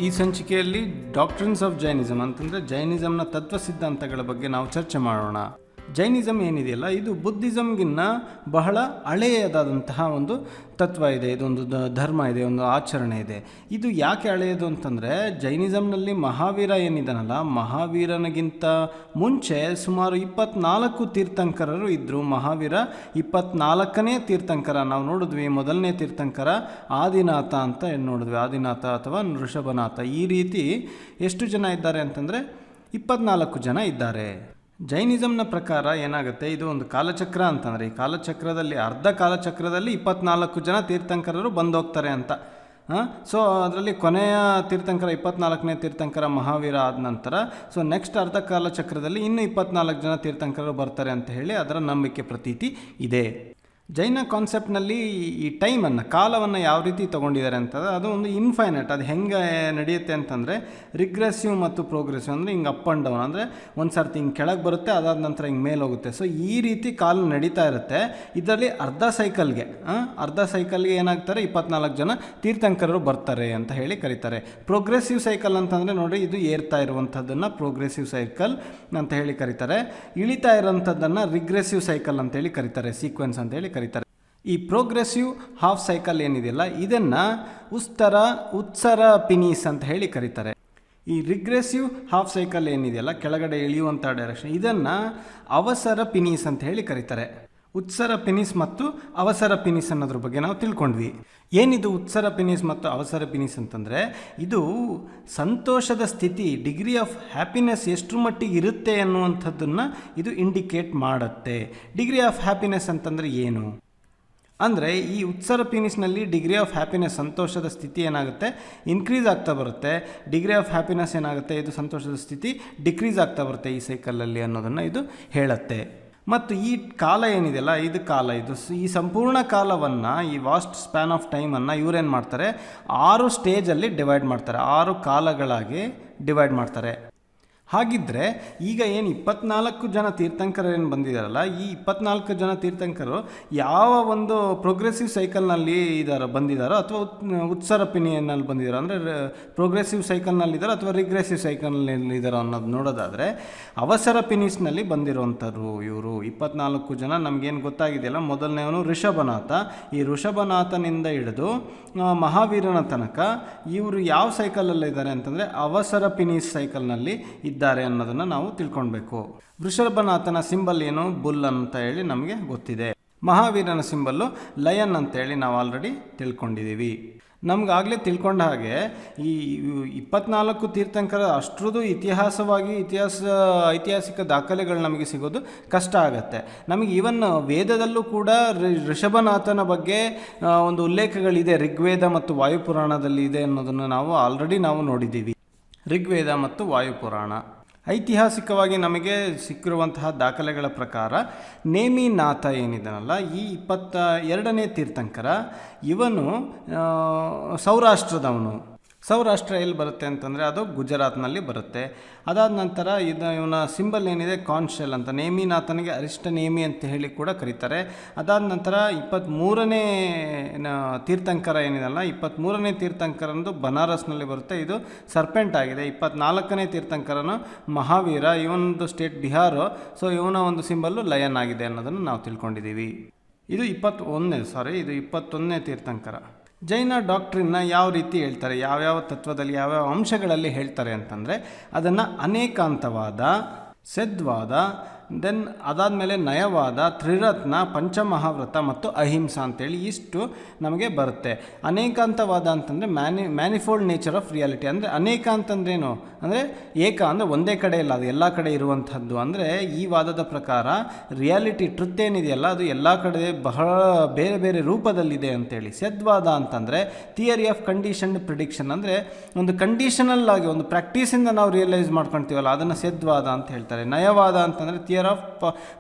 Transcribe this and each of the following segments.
ಈ ಸಂಚಿಕೆಯಲ್ಲಿ doctrines of Jainism ಅಂತಂದರೆ ಜೈನಿಸಮ್ನ ತತ್ವ ಸಿದ್ಧಾಂತಗಳ ಬಗ್ಗೆ ನಾವು ಚರ್ಚೆ ಮಾಡೋಣ. ಜೈನಿಸಮ್ ಏನಿದೆಯಲ್ಲ, ಇದು ಬುದ್ಧಿಸಮ್ಗಿನ್ನ ಬಹಳ ಹಳೆಯದಾದಂತಹ ಒಂದು ತತ್ವ ಇದೆ, ಇದೊಂದು ಧರ್ಮ ಇದೆ, ಒಂದು ಆಚರಣೆ ಇದೆ. ಇದು ಯಾಕೆ ಹಳೆಯದು ಅಂತಂದರೆ, ಜೈನಿಸಮ್ನಲ್ಲಿ ಮಹಾವೀರ ಏನಿದ್ದಾನಲ್ಲ, ಮಹಾವೀರನಿಗಿಂತ ಮುಂಚೆ ಸುಮಾರು 24 ತೀರ್ಥಂಕರರು ಇದ್ದರು. ಮಹಾವೀರ 24ನೇ ತೀರ್ಥಂಕರ. ನಾವು ನೋಡಿದ್ವಿ, ಮೊದಲನೇ ತೀರ್ಥಂಕರ ಆದಿನಾಥ ಅಂತ ನೋಡಿದ್ವಿ, ಆದಿನಾಥ ಅಥವಾ ಋಷಭನಾಥ. ಈ ರೀತಿ ಎಷ್ಟು ಜನ ಇದ್ದಾರೆ ಅಂತಂದರೆ 24 ಜನ ಇದ್ದಾರೆ. ಜೈನಿಸಮ್ನ ಪ್ರಕಾರ ಏನಾಗುತ್ತೆ, ಇದು ಒಂದು ಕಾಲಚಕ್ರ ಅಂತಂದರೆ, ಈ ಕಾಲಚಕ್ರದಲ್ಲಿ ಅರ್ಧ ಕಾಲಚಕ್ರದಲ್ಲಿ 24 ಜನ ತೀರ್ಥಂಕರರು ಬಂದೋಗ್ತಾರೆ ಅಂತ. ಸೊ ಅದರಲ್ಲಿ ಕೊನೆಯ ತೀರ್ಥಂಕರ 24ನೇ ತೀರ್ಥಂಕರ ಮಹಾವೀರ ಆದ ನಂತರ ನೆಕ್ಸ್ಟ್ ಅರ್ಧ ಕಾಲಚಕ್ರದಲ್ಲಿ ಇನ್ನೂ 24 ಜನ ತೀರ್ಥಂಕರರು ಬರ್ತಾರೆ ಅಂತ ಹೇಳಿ ಅದರ ನಂಬಿಕೆ ಪ್ರತೀತಿ ಇದೆ. ಜೈನ ಕಾನ್ಸೆಪ್ಟ್ನಲ್ಲಿ ಈ ಟೈಮನ್ನು, ಕಾಲವನ್ನು ಯಾವ ರೀತಿ ತೊಗೊಂಡಿದ್ದಾರೆ ಅಂತಂದರೆ, ಅದು ಒಂದು ಇನ್ಫೈನೈಟ್. ಅದು ಹೆಂಗೆ ನಡೆಯುತ್ತೆ ಅಂತಂದರೆ, ರಿಗ್ರೆಸಿವ್ ಮತ್ತು ಪ್ರೋಗ್ರೆಸಿವ್. ಅಂದರೆ ಹಿಂಗೆ ಅಪ್ ಆ್ಯಂಡ್ ಡೌನ್, ಅಂದರೆ ಒಂದು ಸರ್ತಿ ಹಿಂಗೆ ಕೆಳಗೆ ಬರುತ್ತೆ, ಅದಾದ ನಂತರ ಹಿಂಗೆ ಮೇಲೆ ಹೋಗುತ್ತೆ. ಸೊ ಈ ರೀತಿ ಕಾಲ ನಡೀತಾ ಇರುತ್ತೆ. ಇದರಲ್ಲಿ ಅರ್ಧ ಸೈಕಲ್ಗೆ ಏನಾಗ್ತಾರೆ, 24 ಜನ ತೀರ್ಥಂಕರರು ಬರ್ತಾರೆ ಅಂತ ಹೇಳಿ ಕರೀತಾರೆ. ಪ್ರೋಗ್ರೆಸಿವ್ ಸೈಕಲ್ ಅಂತಂದರೆ ನೋಡಿ, ಇದು ಏರ್ತಾ ಇರುವಂಥದ್ದನ್ನು ಪ್ರೋಗ್ರೆಸಿವ್ ಸೈಕಲ್ ಅಂತ ಹೇಳಿ ಕರೀತಾರೆ. ಇಳಿತಾ ಇರೋಂಥದ್ದನ್ನು ರಿಗ್ರೆಸಿವ್ ಸೈಕಲ್ ಅಂತೇಳಿ ಕರೀತಾರೆ, ಸೀಕ್ವೆನ್ಸ್ ಅಂತೇಳಿ ಕರೀತಾರೆ. ಈ ಪ್ರೋಗ್ರೆಸಿವ್ ಹಾಫ್ ಸೈಕಲ್ ಏನಿದೆಯಲ್ಲ, ಇದನ್ನು ಉತ್ಸರ ಪಿನೀಸ್ ಅಂತ ಹೇಳಿ ಕರೀತಾರೆ. ಈ ರಿಗ್ರೆಸಿವ್ ಹಾಫ್ ಸೈಕಲ್ ಏನಿದೆಯಲ್ಲ, ಕೆಳಗಡೆ ಇಳಿಯುವಂಥ ಡೈರೆಕ್ಷನ್, ಇದನ್ನು ಅವಸರ ಪಿನೀಸ್ ಅಂತ ಹೇಳಿ ಕರೀತಾರೆ. ಉತ್ಸರ ಪಿನೀಸ್ ಮತ್ತು ಅವಸರ ಪಿನೀಸ್ ಅನ್ನೋದ್ರ ಬಗ್ಗೆ ನಾವು ತಿಳ್ಕೊಂಡ್ವಿ. ಏನಿದು ಉತ್ಸರ ಪಿನೀಸ್ ಮತ್ತು ಅವಸರ ಪಿನೀಸ್ ಅಂತಂದರೆ, ಇದು ಸಂತೋಷದ ಸ್ಥಿತಿ, ಡಿಗ್ರಿ ಆಫ್ ಹ್ಯಾಪಿನೆಸ್ ಎಷ್ಟು ಮಟ್ಟಿಗೆ ಇರುತ್ತೆ ಅನ್ನುವಂಥದ್ದನ್ನು ಇದು ಇಂಡಿಕೇಟ್ ಮಾಡುತ್ತೆ. ಡಿಗ್ರಿ ಆಫ್ ಹ್ಯಾಪಿನೆಸ್ ಅಂತಂದರೆ ಏನು ಅಂದರೆ, ಈ ಉತ್ಸರ ಪಿನೀಸ್ನಲ್ಲಿ ಡಿಗ್ರಿ ಆಫ್ ಹ್ಯಾಪಿನೆಸ್, ಸಂತೋಷದ ಸ್ಥಿತಿ ಏನಾಗುತ್ತೆ, ಇನ್ಕ್ರೀಸ್ ಆಗ್ತಾ ಬರುತ್ತೆ. ಡಿಗ್ರಿ ಆಫ್ ಹ್ಯಾಪಿನೆಸ್ ಏನಾಗುತ್ತೆ, ಇದು ಸಂತೋಷದ ಸ್ಥಿತಿ ಡಿಕ್ರೀಸ್ ಆಗ್ತಾ ಬರುತ್ತೆ ಈ ಸೈಕಲಲ್ಲಿ ಅನ್ನೋದನ್ನು ಇದು ಹೇಳುತ್ತೆ. ಮತ್ತು ಈ ಕಾಲ ಏನಿದೆಯಲ್ಲ, ಈ ಸಂಪೂರ್ಣ ಕಾಲವನ್ನು, ಈ ವಾಸ್ಟ್ ಸ್ಪ್ಯಾನ್ ಆಫ್ ಟೈಮನ್ನು ಇವರೇನು ಮಾಡ್ತಾರೆ, 6 ಸ್ಟೇಜಲ್ಲಿ ಡಿವೈಡ್ ಮಾಡ್ತಾರೆ, 6 ಕಾಲಗಳಾಗಿ ಡಿವೈಡ್ ಮಾಡ್ತಾರೆ. ಹಾಗಿದ್ದರೆ ಈಗ ಏನು 24 ಜನ ತೀರ್ಥಂಕರು ಏನು ಬಂದಿದ್ದಾರಲ್ಲ, ಈ 24 ಜನ ತೀರ್ಥಂಕರು ಯಾವ ಒಂದು ಪ್ರೋಗ್ರೆಸಿವ್ ಸೈಕಲ್ನಲ್ಲಿ ಬಂದಿದ್ದಾರೋ ಅಥವಾ ಉತ್ಸರ ಪಿನಿಯಲ್ಲಿ ಬಂದಿದ್ದಾರೋ, ಅಂದರೆ ಪ್ರೋಗ್ರೆಸಿವ್ ಸೈಕಲ್ನಲ್ಲಿದ್ದಾರೋ ಅಥವಾ ರಿಗ್ರೆಸಿವ್ ಸೈಕಲ್ನಲ್ಲಿದ್ದಾರೋ ಅನ್ನೋದು ನೋಡೋದಾದರೆ, ಅವಸರ ಪಿನೀಸ್ನಲ್ಲಿ ಬಂದಿರುವಂಥವ್ರು ಇವರು 24 ಜನ. ನಮಗೇನು ಗೊತ್ತಾಗಿದೆಯಲ್ಲ, ಮೊದಲನೇವನು ಋಷಭನಾಥ. ಈ ಋಷಭನಾಥನಿಂದ ಹಿಡಿದು ಮಹಾವೀರನ ತನಕ ಇವರು ಯಾವ ಸೈಕಲಲ್ಲಿದ್ದಾರೆ ಅಂತಂದರೆ, ಅವಸರ ಪಿನೀಸ್ ಸೈಕಲ್ನಲ್ಲಿ ಇದ್ದಾರೆ ಅನ್ನೋದನ್ನು ನಾವು ತಿಳ್ಕೊಳ್ಬೇಕು. ವೃಷಭನಾಥನ ಸಿಂಬಲ್ ಏನು, ಬುಲ್ ಅಂತ ಹೇಳಿ ನಮಗೆ ಗೊತ್ತಿದೆ. ಮಹಾವೀರನ ಸಿಂಬಲ್ಲು ಲಯನ್ ಅಂತೇಳಿ ನಾವು ಆಲ್ರೆಡಿ ತಿಳ್ಕೊಂಡಿದ್ದೀವಿ. ನಮಗಾಗಲೇ ತಿಳ್ಕೊಂಡ ಹಾಗೆ ಈ 24 ತೀರ್ಥಂಕರ ಅಷ್ಟರದ್ದು ಐತಿಹಾಸಿಕ ದಾಖಲೆಗಳು ನಮಗೆ ಸಿಗೋದು ಕಷ್ಟ ಆಗುತ್ತೆ. ನಮಗೆ ಈವನ್ ವೇದದಲ್ಲೂ ಕೂಡ ಋಷಭನಾಥನ ಬಗ್ಗೆ ಒಂದು ಉಲ್ಲೇಖಗಳಿದೆ, ಋಗ್ವೇದ ಮತ್ತು ವಾಯುಪುರಾಣದಲ್ಲಿ ಇದೆ ಅನ್ನೋದನ್ನು ನಾವು ಆಲ್ರೆಡಿ ನೋಡಿದ್ದೀವಿ. ಋಗ್ವೇದ ಮತ್ತು ವಾಯುಪುರಾಣ. ಐತಿಹಾಸಿಕವಾಗಿ ನಮಗೆ ಸಿಕ್ಕಿರುವಂತಹ ದಾಖಲೆಗಳ ಪ್ರಕಾರ ನೇಮಿನಾಥ ಏನಿದ್ದಾನಲ್ಲ, ಈ 22ನೇ ತೀರ್ಥಂಕರ, ಇವನು ಸೌರಾಷ್ಟ್ರದವನು. ಸೌರಾಷ್ಟ್ರ ಎಲ್ಲಿ ಬರುತ್ತೆ ಅಂತಂದರೆ, ಅದು ಗುಜರಾತ್ನಲ್ಲಿ ಬರುತ್ತೆ. ಅದಾದ ನಂತರ ಇವನ ಸಿಂಬಲ್ ಏನಿದೆ, ಕಾನ್ಶೆಲ್ ಅಂತ. ನೇಮಿನಾಥನಿಗೆ ಅರಿಷ್ಟ ನೇಮಿ ಅಂತ ಹೇಳಿ ಕೂಡ ಕರೀತಾರೆ. ಅದಾದ ನಂತರ 23ನೇ ತೀರ್ಥಂಕರ ಏನಿದೆಲ್ಲ, 23ನೇ ತೀರ್ಥಂಕರಂದು ಬನಾರಸ್ನಲ್ಲಿ ಬರುತ್ತೆ, ಇದು ಸರ್ಪೆಂಟ್ ಆಗಿದೆ. 24ನೇ ತೀರ್ಥಂಕರನು ಮಹಾವೀರ, ಇವನದು ಸ್ಟೇಟ್ ಬಿಹಾರು. ಸೊ ಇವನ ಒಂದು ಸಿಂಬಲ್ಲು ಲಯನ್ ಆಗಿದೆ ಅನ್ನೋದನ್ನು ನಾವು ತಿಳ್ಕೊಂಡಿದ್ದೀವಿ. ಇದು 21ನೇ ತೀರ್ಥಂಕರ. ಜೈನ ಡಾಕ್ಟ್ರಿನ್ನ ಯಾವ ರೀತಿ ಹೇಳ್ತಾರೆ, ಯಾವ್ಯಾವ ತತ್ವದಲ್ಲಿ ಯಾವ್ಯಾವ ಅಂಶಗಳಲ್ಲಿ ಹೇಳ್ತಾರೆ ಅಂತಂದರೆ, ಅದನ್ನು ಅನೇಕಾಂತವಾದ, ಸದ್ವಾದ, ದೆನ್ ಅದಾದಮೇಲೆ ನಯವಾದ, ತ್ರಿರತ್ನ, ಪಂಚಮಹಾವ್ರತ ಮತ್ತು ಅಹಿಂಸಾ ಅಂತೇಳಿ ಇಷ್ಟು ನಮಗೆ ಬರುತ್ತೆ. ಅನೇಕಾಂತವಾದ ಅಂತಂದರೆ ಮ್ಯಾನಿಫೋಲ್ಡ್ ನೇಚರ್ ಆಫ್ ರಿಯಾಲಿಟಿ. ಅಂದರೆ ಅನೇಕ ಅಂತಂದ್ರೇನು ಅಂದರೆ, ಏಕ ಅಂದರೆ ಒಂದೇ ಕಡೆ ಇಲ್ಲ, ಅದು ಎಲ್ಲ ಕಡೆ ಇರುವಂಥದ್ದು. ಅಂದರೆ ಈ ವಾದದ ಪ್ರಕಾರ ರಿಯಾಲಿಟಿ, ಟ್ರುತ್ ಏನಿದೆಯಲ್ಲ, ಅದು ಎಲ್ಲ ಕಡೆ ಬಹಳ ಬೇರೆ ಬೇರೆ ರೂಪದಲ್ಲಿದೆ ಅಂತೇಳಿ. ಸದ್ವಾದ ಅಂತಂದರೆ ಥಿಯರಿ ಆಫ್ ಕಂಡೀಷನ್ಡ್ ಪ್ರಿಡಿಕ್ಷನ್. ಅಂದರೆ ಒಂದು ಕಂಡೀಷನಲ್ ಆಗಿ ಒಂದು ಪ್ರಾಕ್ಟೀಸಿಂದ ನಾವು ರಿಯಲೈಸ್ ಮಾಡ್ಕೊಳ್ತೀವಲ್ಲ, ಅದನ್ನು ಸದ್ವಾದ ಅಂತ ಹೇಳ್ತಾರೆ. ನಯವಾದ ಅಂತಂದರೆ ಥಿಯರ್ ಆಫ್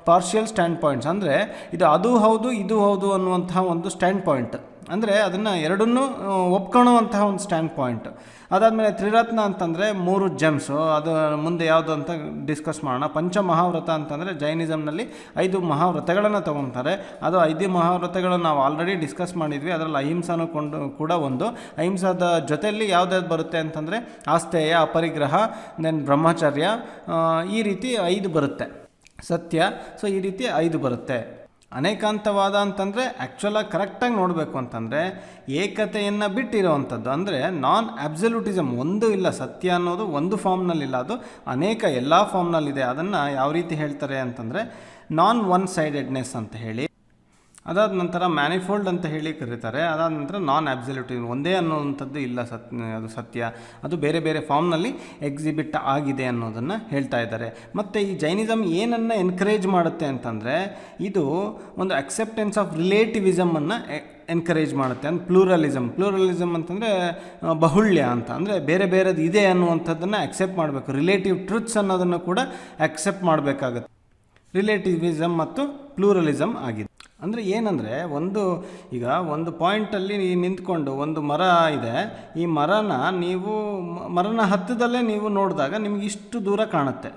ಪಾರ್ಷಿಯಲ್ ಸ್ಟ್ಯಾಂಡ್ ಪಾಯಿಂಟ್ಸ್. ಅಂದರೆ ಇದು ಅದು ಹೌದು ಇದು ಹೌದು ಅನ್ನುವಂತಹ ಒಂದು ಸ್ಟ್ಯಾಂಡ್ ಪಾಯಿಂಟ್. ಅಂದರೆ ಅದನ್ನು ಎರಡನ್ನೂ ಒಪ್ಕೊಳ್ಳುವಂತಹ ಒಂದು ಸ್ಟ್ಯಾಂಡ್ ಪಾಯಿಂಟ್. ಅದಾದಮೇಲೆ ತ್ರಿರತ್ನ ಅಂತಂದರೆ 3 ಜೆಮ್ಸು, ಅದು ಮುಂದೆ ಯಾವುದು ಅಂತ ಡಿಸ್ಕಸ್ ಮಾಡೋಣ. ಪಂಚಮಹಾವ್ರತ ಅಂತಂದರೆ ಜೈನಿಸಮ್ನಲ್ಲಿ 5 ಮಹಾವ್ರತಗಳನ್ನು ತೊಗೊತಾರೆ. ಅದು 5 ಮಹಾವ್ರತಗಳನ್ನು ನಾವು ಆಲ್ರೆಡಿ ಡಿಸ್ಕಸ್ ಮಾಡಿದ್ವಿ. ಅದರಲ್ಲಿ ಅಹಿಂಸಾನು ಕೂಡ ಒಂದು. ಅಹಿಂಸಾದ ಜೊತೆಯಲ್ಲಿ ಯಾವುದ್ಯಾವ್ದು ಬರುತ್ತೆ ಅಂತಂದರೆ ಆಸ್ತೇಯ, ಅಪರಿಗ್ರಹ, ದೆನ್ ಬ್ರಹ್ಮಚರ್ಯ, ಈ ರೀತಿ 5 ಬರುತ್ತೆ. ಸತ್ಯ. ಸೊ ಈ ರೀತಿ 5 ಬರುತ್ತೆ. ಅನೇಕಾಂತವಾದ ಅಂತಂದರೆ ಆ್ಯಕ್ಚುಲಾಗಿ ಕರೆಕ್ಟಾಗಿ ನೋಡಬೇಕು ಅಂತಂದರೆ ಏಕತೆಯನ್ನು ಬಿಟ್ಟಿರೋವಂಥದ್ದು, ಅಂದರೆ ನಾನ್ ಅಬ್ಸಲ್ಯೂಟಿಸಮ್. ಒಂದು ಇಲ್ಲ, ಸತ್ಯ ಅನ್ನೋದು ಒಂದು ಫಾರ್ಮ್ನಲ್ಲಿಲ್ಲ, ಅದು ಅನೇಕ ಎಲ್ಲ ಫಾರ್ಮ್ನಲ್ಲಿದೆ. ಅದನ್ನು ಯಾವ ರೀತಿ ಹೇಳ್ತಾರೆ ಅಂತಂದರೆ ನಾನ್ ಒನ್ ಸೈಡೆಡ್ನೆಸ್ ಅಂತ ಹೇಳಿ, ಅದಾದ ನಂತರ ಮ್ಯಾನಿಫೋಲ್ಡ್ ಅಂತ ಹೇಳಿ ಕರೀತಾರೆ. ಅದಾದ ನಂತರ ನಾನ್ ಅಬ್ಸಲ್ಯೂಟಿವ್, ಒಂದೇ ಅನ್ನೋವಂಥದ್ದು ಇಲ್ಲ, ಅದು ಸತ್ಯ, ಅದು ಬೇರೆ ಬೇರೆ ಫಾರ್ಮ್ನಲ್ಲಿ ಎಕ್ಸಿಬಿಟ್ ಆಗಿದೆ ಅನ್ನೋದನ್ನು ಹೇಳ್ತಾ ಇದ್ದಾರೆ. ಮತ್ತು ಈ ಜೈನಿಸಮ್ ಏನನ್ನು ಎನ್ಕರೇಜ್ ಮಾಡುತ್ತೆ ಅಂತಂದರೆ ಇದು ಒಂದು ಅಕ್ಸೆಪ್ಟೆನ್ಸ್ ಆಫ್ ರಿಲೇಟಿವಿಸಮನ್ನು ಎನ್ಕರೇಜ್ ಮಾಡುತ್ತೆ. ಅಂದರೆ ಪ್ಲೂರಲಿಸಮ್ ಅಂತಂದರೆ ಬಹುಳ್ಯ ಅಂತ, ಅಂದರೆ ಬೇರೆ ಬೇರೆದು ಇದೆ ಅನ್ನುವಂಥದ್ದನ್ನು ಅಕ್ಸೆಪ್ಟ್ ಮಾಡಬೇಕು. ರಿಲೇಟಿವ್ ಟ್ರುತ್ಸ್ ಅನ್ನೋದನ್ನು ಕೂಡ ಅಕ್ಸೆಪ್ಟ್ ಮಾಡಬೇಕಾಗುತ್ತೆ. ರಿಲೇಟಿವಿಸಮ್ ಮತ್ತು ಪ್ಲೂರಲಿಸಮ್ ಆಗಿದೆ. ಅಂದರೆ ಏನಂದರೆ ಈಗ ಒಂದು ಪಾಯಿಂಟಲ್ಲಿ ನಿಂತ್ಕೊಂಡು ಒಂದು ಮರ ಇದೆ, ಈ ಮರನ ಹತ್ತದಲ್ಲೇ ನೀವು ನೋಡಿದಾಗ ನಿಮಗೆ ಇಷ್ಟು ದೂರ ಕಾಣುತ್ತೆ.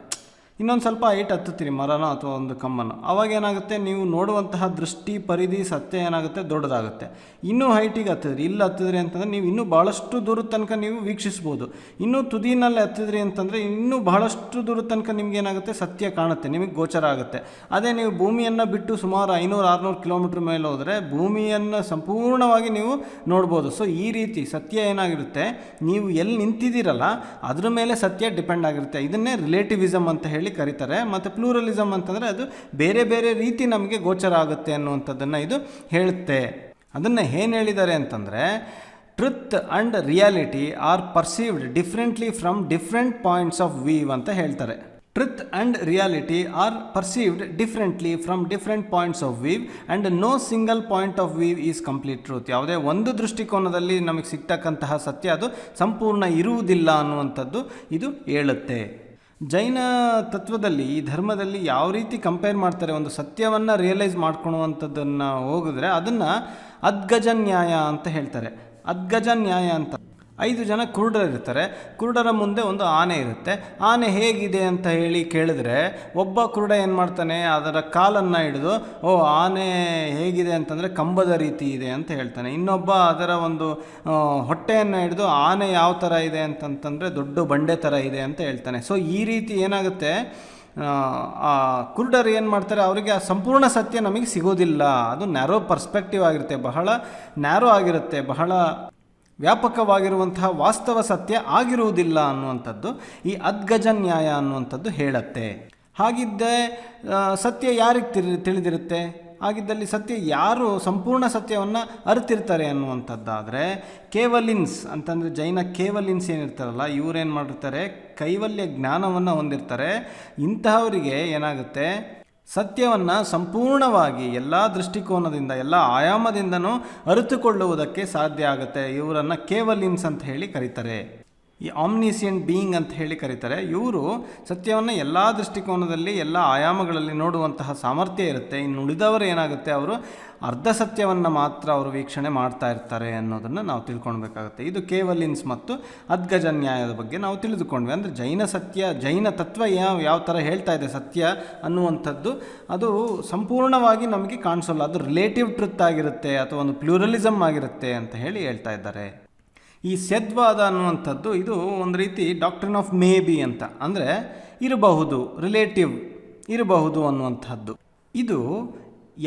ಇನ್ನೊಂದು ಸ್ವಲ್ಪ ಹೈಟ್ ಹತ್ತುತ್ತೀರಿ ಮರನೋ ಅಥವಾ ಒಂದು ಕಮ್ಮನೋ, ಅವಾಗ ಏನಾಗುತ್ತೆ, ನೀವು ನೋಡುವಂತಹ ದೃಷ್ಟಿ ಪರಿಧಿ ಸತ್ಯ ಏನಾಗುತ್ತೆ, ದೊಡ್ಡದಾಗುತ್ತೆ. ಇನ್ನೂ ಹೈಟಿಗೆ ಹತ್ತಿದ್ರಿ, ಇಲ್ಲಿ ಹತ್ತಿದ್ರಿ ಅಂತಂದರೆ ನೀವು ಇನ್ನೂ ಭಾಳಷ್ಟು ದೂರದ ತನಕ ನೀವು ವೀಕ್ಷಿಸ್ಬೋದು. ಇನ್ನೂ ತುದಿನಲ್ಲಿ ಹತ್ತಿದ್ರಿ ಅಂತಂದರೆ ಇನ್ನೂ ಬಹಳಷ್ಟು ದೂರದ ತನಕ ನಿಮ್ಗೆ ಏನಾಗುತ್ತೆ, ಸತ್ಯ ಕಾಣುತ್ತೆ, ನಿಮಗೆ ಗೋಚರ ಆಗುತ್ತೆ. ಅದೇ ನೀವು ಭೂಮಿಯನ್ನು ಬಿಟ್ಟು ಸುಮಾರು 500-600 ಕಿಲೋಮೀಟ್ರ್ ಮೇಲೆ ಹೋದರೆ ಭೂಮಿಯನ್ನು ಸಂಪೂರ್ಣವಾಗಿ ನೀವು ನೋಡ್ಬೋದು. ಸೊ ಈ ರೀತಿ ಸತ್ಯ ಏನಾಗಿರುತ್ತೆ, ನೀವು ಎಲ್ಲಿ ನಿಂತಿದ್ದೀರಲ್ಲ ಅದ್ರ ಮೇಲೆ ಸತ್ಯ ಡಿಪೆಂಡ್ ಆಗಿರುತ್ತೆ. ಇದನ್ನೇ ರಿಲೇಟಿವಿಸಮ್ ಅಂತ ಹೇಳಿ ಕರೀತಾರೆ. ಮತ್ತು ಪ್ಲೂರಲಿಸಮ್ ಅಂತಂದರೆ ಅದು ಬೇರೆ ಬೇರೆ ರೀತಿ ನಮಗೆ ಗೋಚರ ಆಗುತ್ತೆ ಅನ್ನುವಂಥದ್ದನ್ನು ಇದು ಹೇಳುತ್ತೆ. ಅದನ್ನು ಏನು ಹೇಳಿದ್ದಾರೆ ಅಂತಂದರೆ truth and reality are perceived differently from different points of view ಅಂತ ಹೇಳ್ತಾರೆ. Truth and reality are perceived differently from different points of view and no single point of view is complete truth. ಯಾವುದೇ ಒಂದು ದೃಷ್ಟಿಕೋನದಲ್ಲಿ ನಮಗೆ ಸಿಗ್ತಕ್ಕಂತಹ ಸತ್ಯ ಅದು ಸಂಪೂರ್ಣ ಇರುವುದಿಲ್ಲ ಅನ್ನುವಂಥದ್ದು ಇದು ಹೇಳುತ್ತೆ. ಜೈನ ತತ್ವದಲ್ಲಿ, ಈ ಧರ್ಮದಲ್ಲಿ ಯಾವ ರೀತಿ ಕಂಪೇರ್ ಮಾಡ್ತಾರೆ, ಒಂದು ಸತ್ಯವನ್ನು ರಿಯಲೈಸ್ ಮಾಡ್ಕೊಳುವಂಥದ್ದನ್ನು ಹೋಗಿದ್ರೆ ಅದನ್ನು ಅದ್ಗಜ ನ್ಯಾಯ ಅಂತ ಹೇಳ್ತಾರೆ. ಅದ್ಗಜ ನ್ಯಾಯ ಅಂತ 5 ಜನ ಕುರುಡರಿರ್ತಾರೆ. ಕುರುಡರ ಮುಂದೆ ಒಂದು ಆನೆ ಇರುತ್ತೆ. ಆನೆ ಹೇಗಿದೆ ಅಂತ ಹೇಳಿ ಕೇಳಿದ್ರೆ ಒಬ್ಬ ಕುರುಡ ಏನು ಮಾಡ್ತಾನೆ, ಅದರ ಕಾಲನ್ನು ಹಿಡಿದು ಆನೆ ಹೇಗಿದೆ ಅಂತಂದರೆ ಕಂಬದ ರೀತಿ ಇದೆ ಅಂತ ಹೇಳ್ತಾನೆ. ಇನ್ನೊಬ್ಬ ಅದರ ಒಂದು ಹೊಟ್ಟೆಯನ್ನು ಹಿಡಿದು ಆನೆ ಯಾವ ಥರ ಇದೆ ಅಂತಂತಂದರೆ ದೊಡ್ಡ ಬಂಡೆ ಥರ ಇದೆ ಅಂತ ಹೇಳ್ತಾನೆ. ಸೊ ಈ ರೀತಿ ಏನಾಗುತ್ತೆ, ಆ ಕುರುಡರು ಏನು ಮಾಡ್ತಾರೆ, ಅವರಿಗೆ ಆ ಸಂಪೂರ್ಣ ಸತ್ಯ ನಮಗೆ ಸಿಗೋದಿಲ್ಲ. ಅದು ನ್ಯಾರೋ ಪರ್ಸ್ಪೆಕ್ಟಿವ್ ಆಗಿರುತ್ತೆ, ಬಹಳ ನ್ಯಾರೋ ಆಗಿರುತ್ತೆ, ಬಹಳ ವ್ಯಾಪಕವಾಗಿರುವಂತಹ ವಾಸ್ತವ ಸತ್ಯ ಆಗಿರುವುದಿಲ್ಲ ಅನ್ನುವಂಥದ್ದು ಈ ಅದ್ಗಜ ನ್ಯಾಯ ಅನ್ನುವಂಥದ್ದು ಹೇಳುತ್ತೆ. ಹಾಗಿದ್ದೆ ಸತ್ಯ ಯಾರಿಗೆ ತಿಳಿದಿರುತ್ತೆ? ಹಾಗಿದ್ದಲ್ಲಿ ಸತ್ಯ ಯಾರು ಸಂಪೂರ್ಣ ಸತ್ಯವನ್ನು ಅರಿತಿರ್ತಾರೆ ಅನ್ನುವಂಥದ್ದಾದರೆ ಕೇವಲಿನ್ಸ್ ಅಂತಂದರೆ ಜೈನ ಕೇವಲಿನ್ಸ್ ಏನಿರ್ತಾರಲ್ಲ, ಇವರೇನು ಮಾಡಿರ್ತಾರೆ, ಕೈವಲ್ಯ ಜ್ಞಾನವನ್ನು ಹೊಂದಿರ್ತಾರೆ. ಇಂತಹವರಿಗೆ ಏನಾಗುತ್ತೆ, ಸತ್ಯವನ್ನು ಸಂಪೂರ್ಣವಾಗಿ ಎಲ್ಲ ದೃಷ್ಟಿಕೋನದಿಂದ ಎಲ್ಲ ಆಯಾಮದಿಂದನೂ ಅರಿತುಕೊಳ್ಳುವುದಕ್ಕೆ ಸಾಧ್ಯ ಆಗುತ್ತೆ. ಇವರನ್ನು ಕೇವಲಿನ್ಸ್ ಅಂತ ಹೇಳಿ ಕರೀತಾರೆ. ಈ ಆಮ್ನಿಸಿಯಂಟ್ ಬೀಯಿಂಗ್ ಅಂತ ಹೇಳಿ ಕರೀತಾರೆ. ಇವರು ಸತ್ಯವನ್ನು ಎಲ್ಲ ದೃಷ್ಟಿಕೋನದಲ್ಲಿ ಎಲ್ಲ ಆಯಾಮಗಳಲ್ಲಿ ನೋಡುವಂತಹ ಸಾಮರ್ಥ್ಯ ಇರುತ್ತೆ. ಇನ್ನು ಉಳಿದವರು ಏನಾಗುತ್ತೆ, ಅವರು ಅರ್ಧ ಸತ್ಯವನ್ನು ಮಾತ್ರ ಅವರು ವೀಕ್ಷಣೆ ಮಾಡ್ತಾ ಇರ್ತಾರೆ ಅನ್ನೋದನ್ನು ನಾವು ತಿಳ್ಕೊಳ್ಬೇಕಾಗುತ್ತೆ. ಇದು ಕೇವಲಿನ್ಸ್ ಮತ್ತು ಅದ್ಗಜ ನ್ಯಾಯದ ಬಗ್ಗೆ ನಾವು ತಿಳಿದುಕೊಂಡ್ವಿ. ಅಂದರೆ ಜೈನ ತತ್ವ ಯಾವ ಥರ ಹೇಳ್ತಾ ಇದೆ ಸತ್ಯ ಅನ್ನುವಂಥದ್ದು, ಅದು ಸಂಪೂರ್ಣವಾಗಿ ನಮಗೆ ಕಾಣಿಸೋಲ್ಲ. ಅದು ರಿಲೇಟಿವ್ ಟ್ರುತ್ ಆಗಿರುತ್ತೆ ಅಥವಾ ಒಂದು ಪ್ಲೂರಲಿಸಮ್ ಆಗಿರುತ್ತೆ ಅಂತ ಹೇಳಿ ಹೇಳ್ತಾ ಇದ್ದಾರೆ. ಈ ಸ್ಯದ್ವಾದ ಅನ್ನುವಂಥದ್ದು ಇದು ಒಂದು ರೀತಿ ಡಾಕ್ಟ್ರಿನ್ ಆಫ್ ಮೇ ಬಿ ಅಂತ, ಅಂದರೆ ಇರಬಹುದು, ರಿಲೇಟಿವ್ ಇರಬಹುದು ಅನ್ನುವಂಥದ್ದು. ಇದು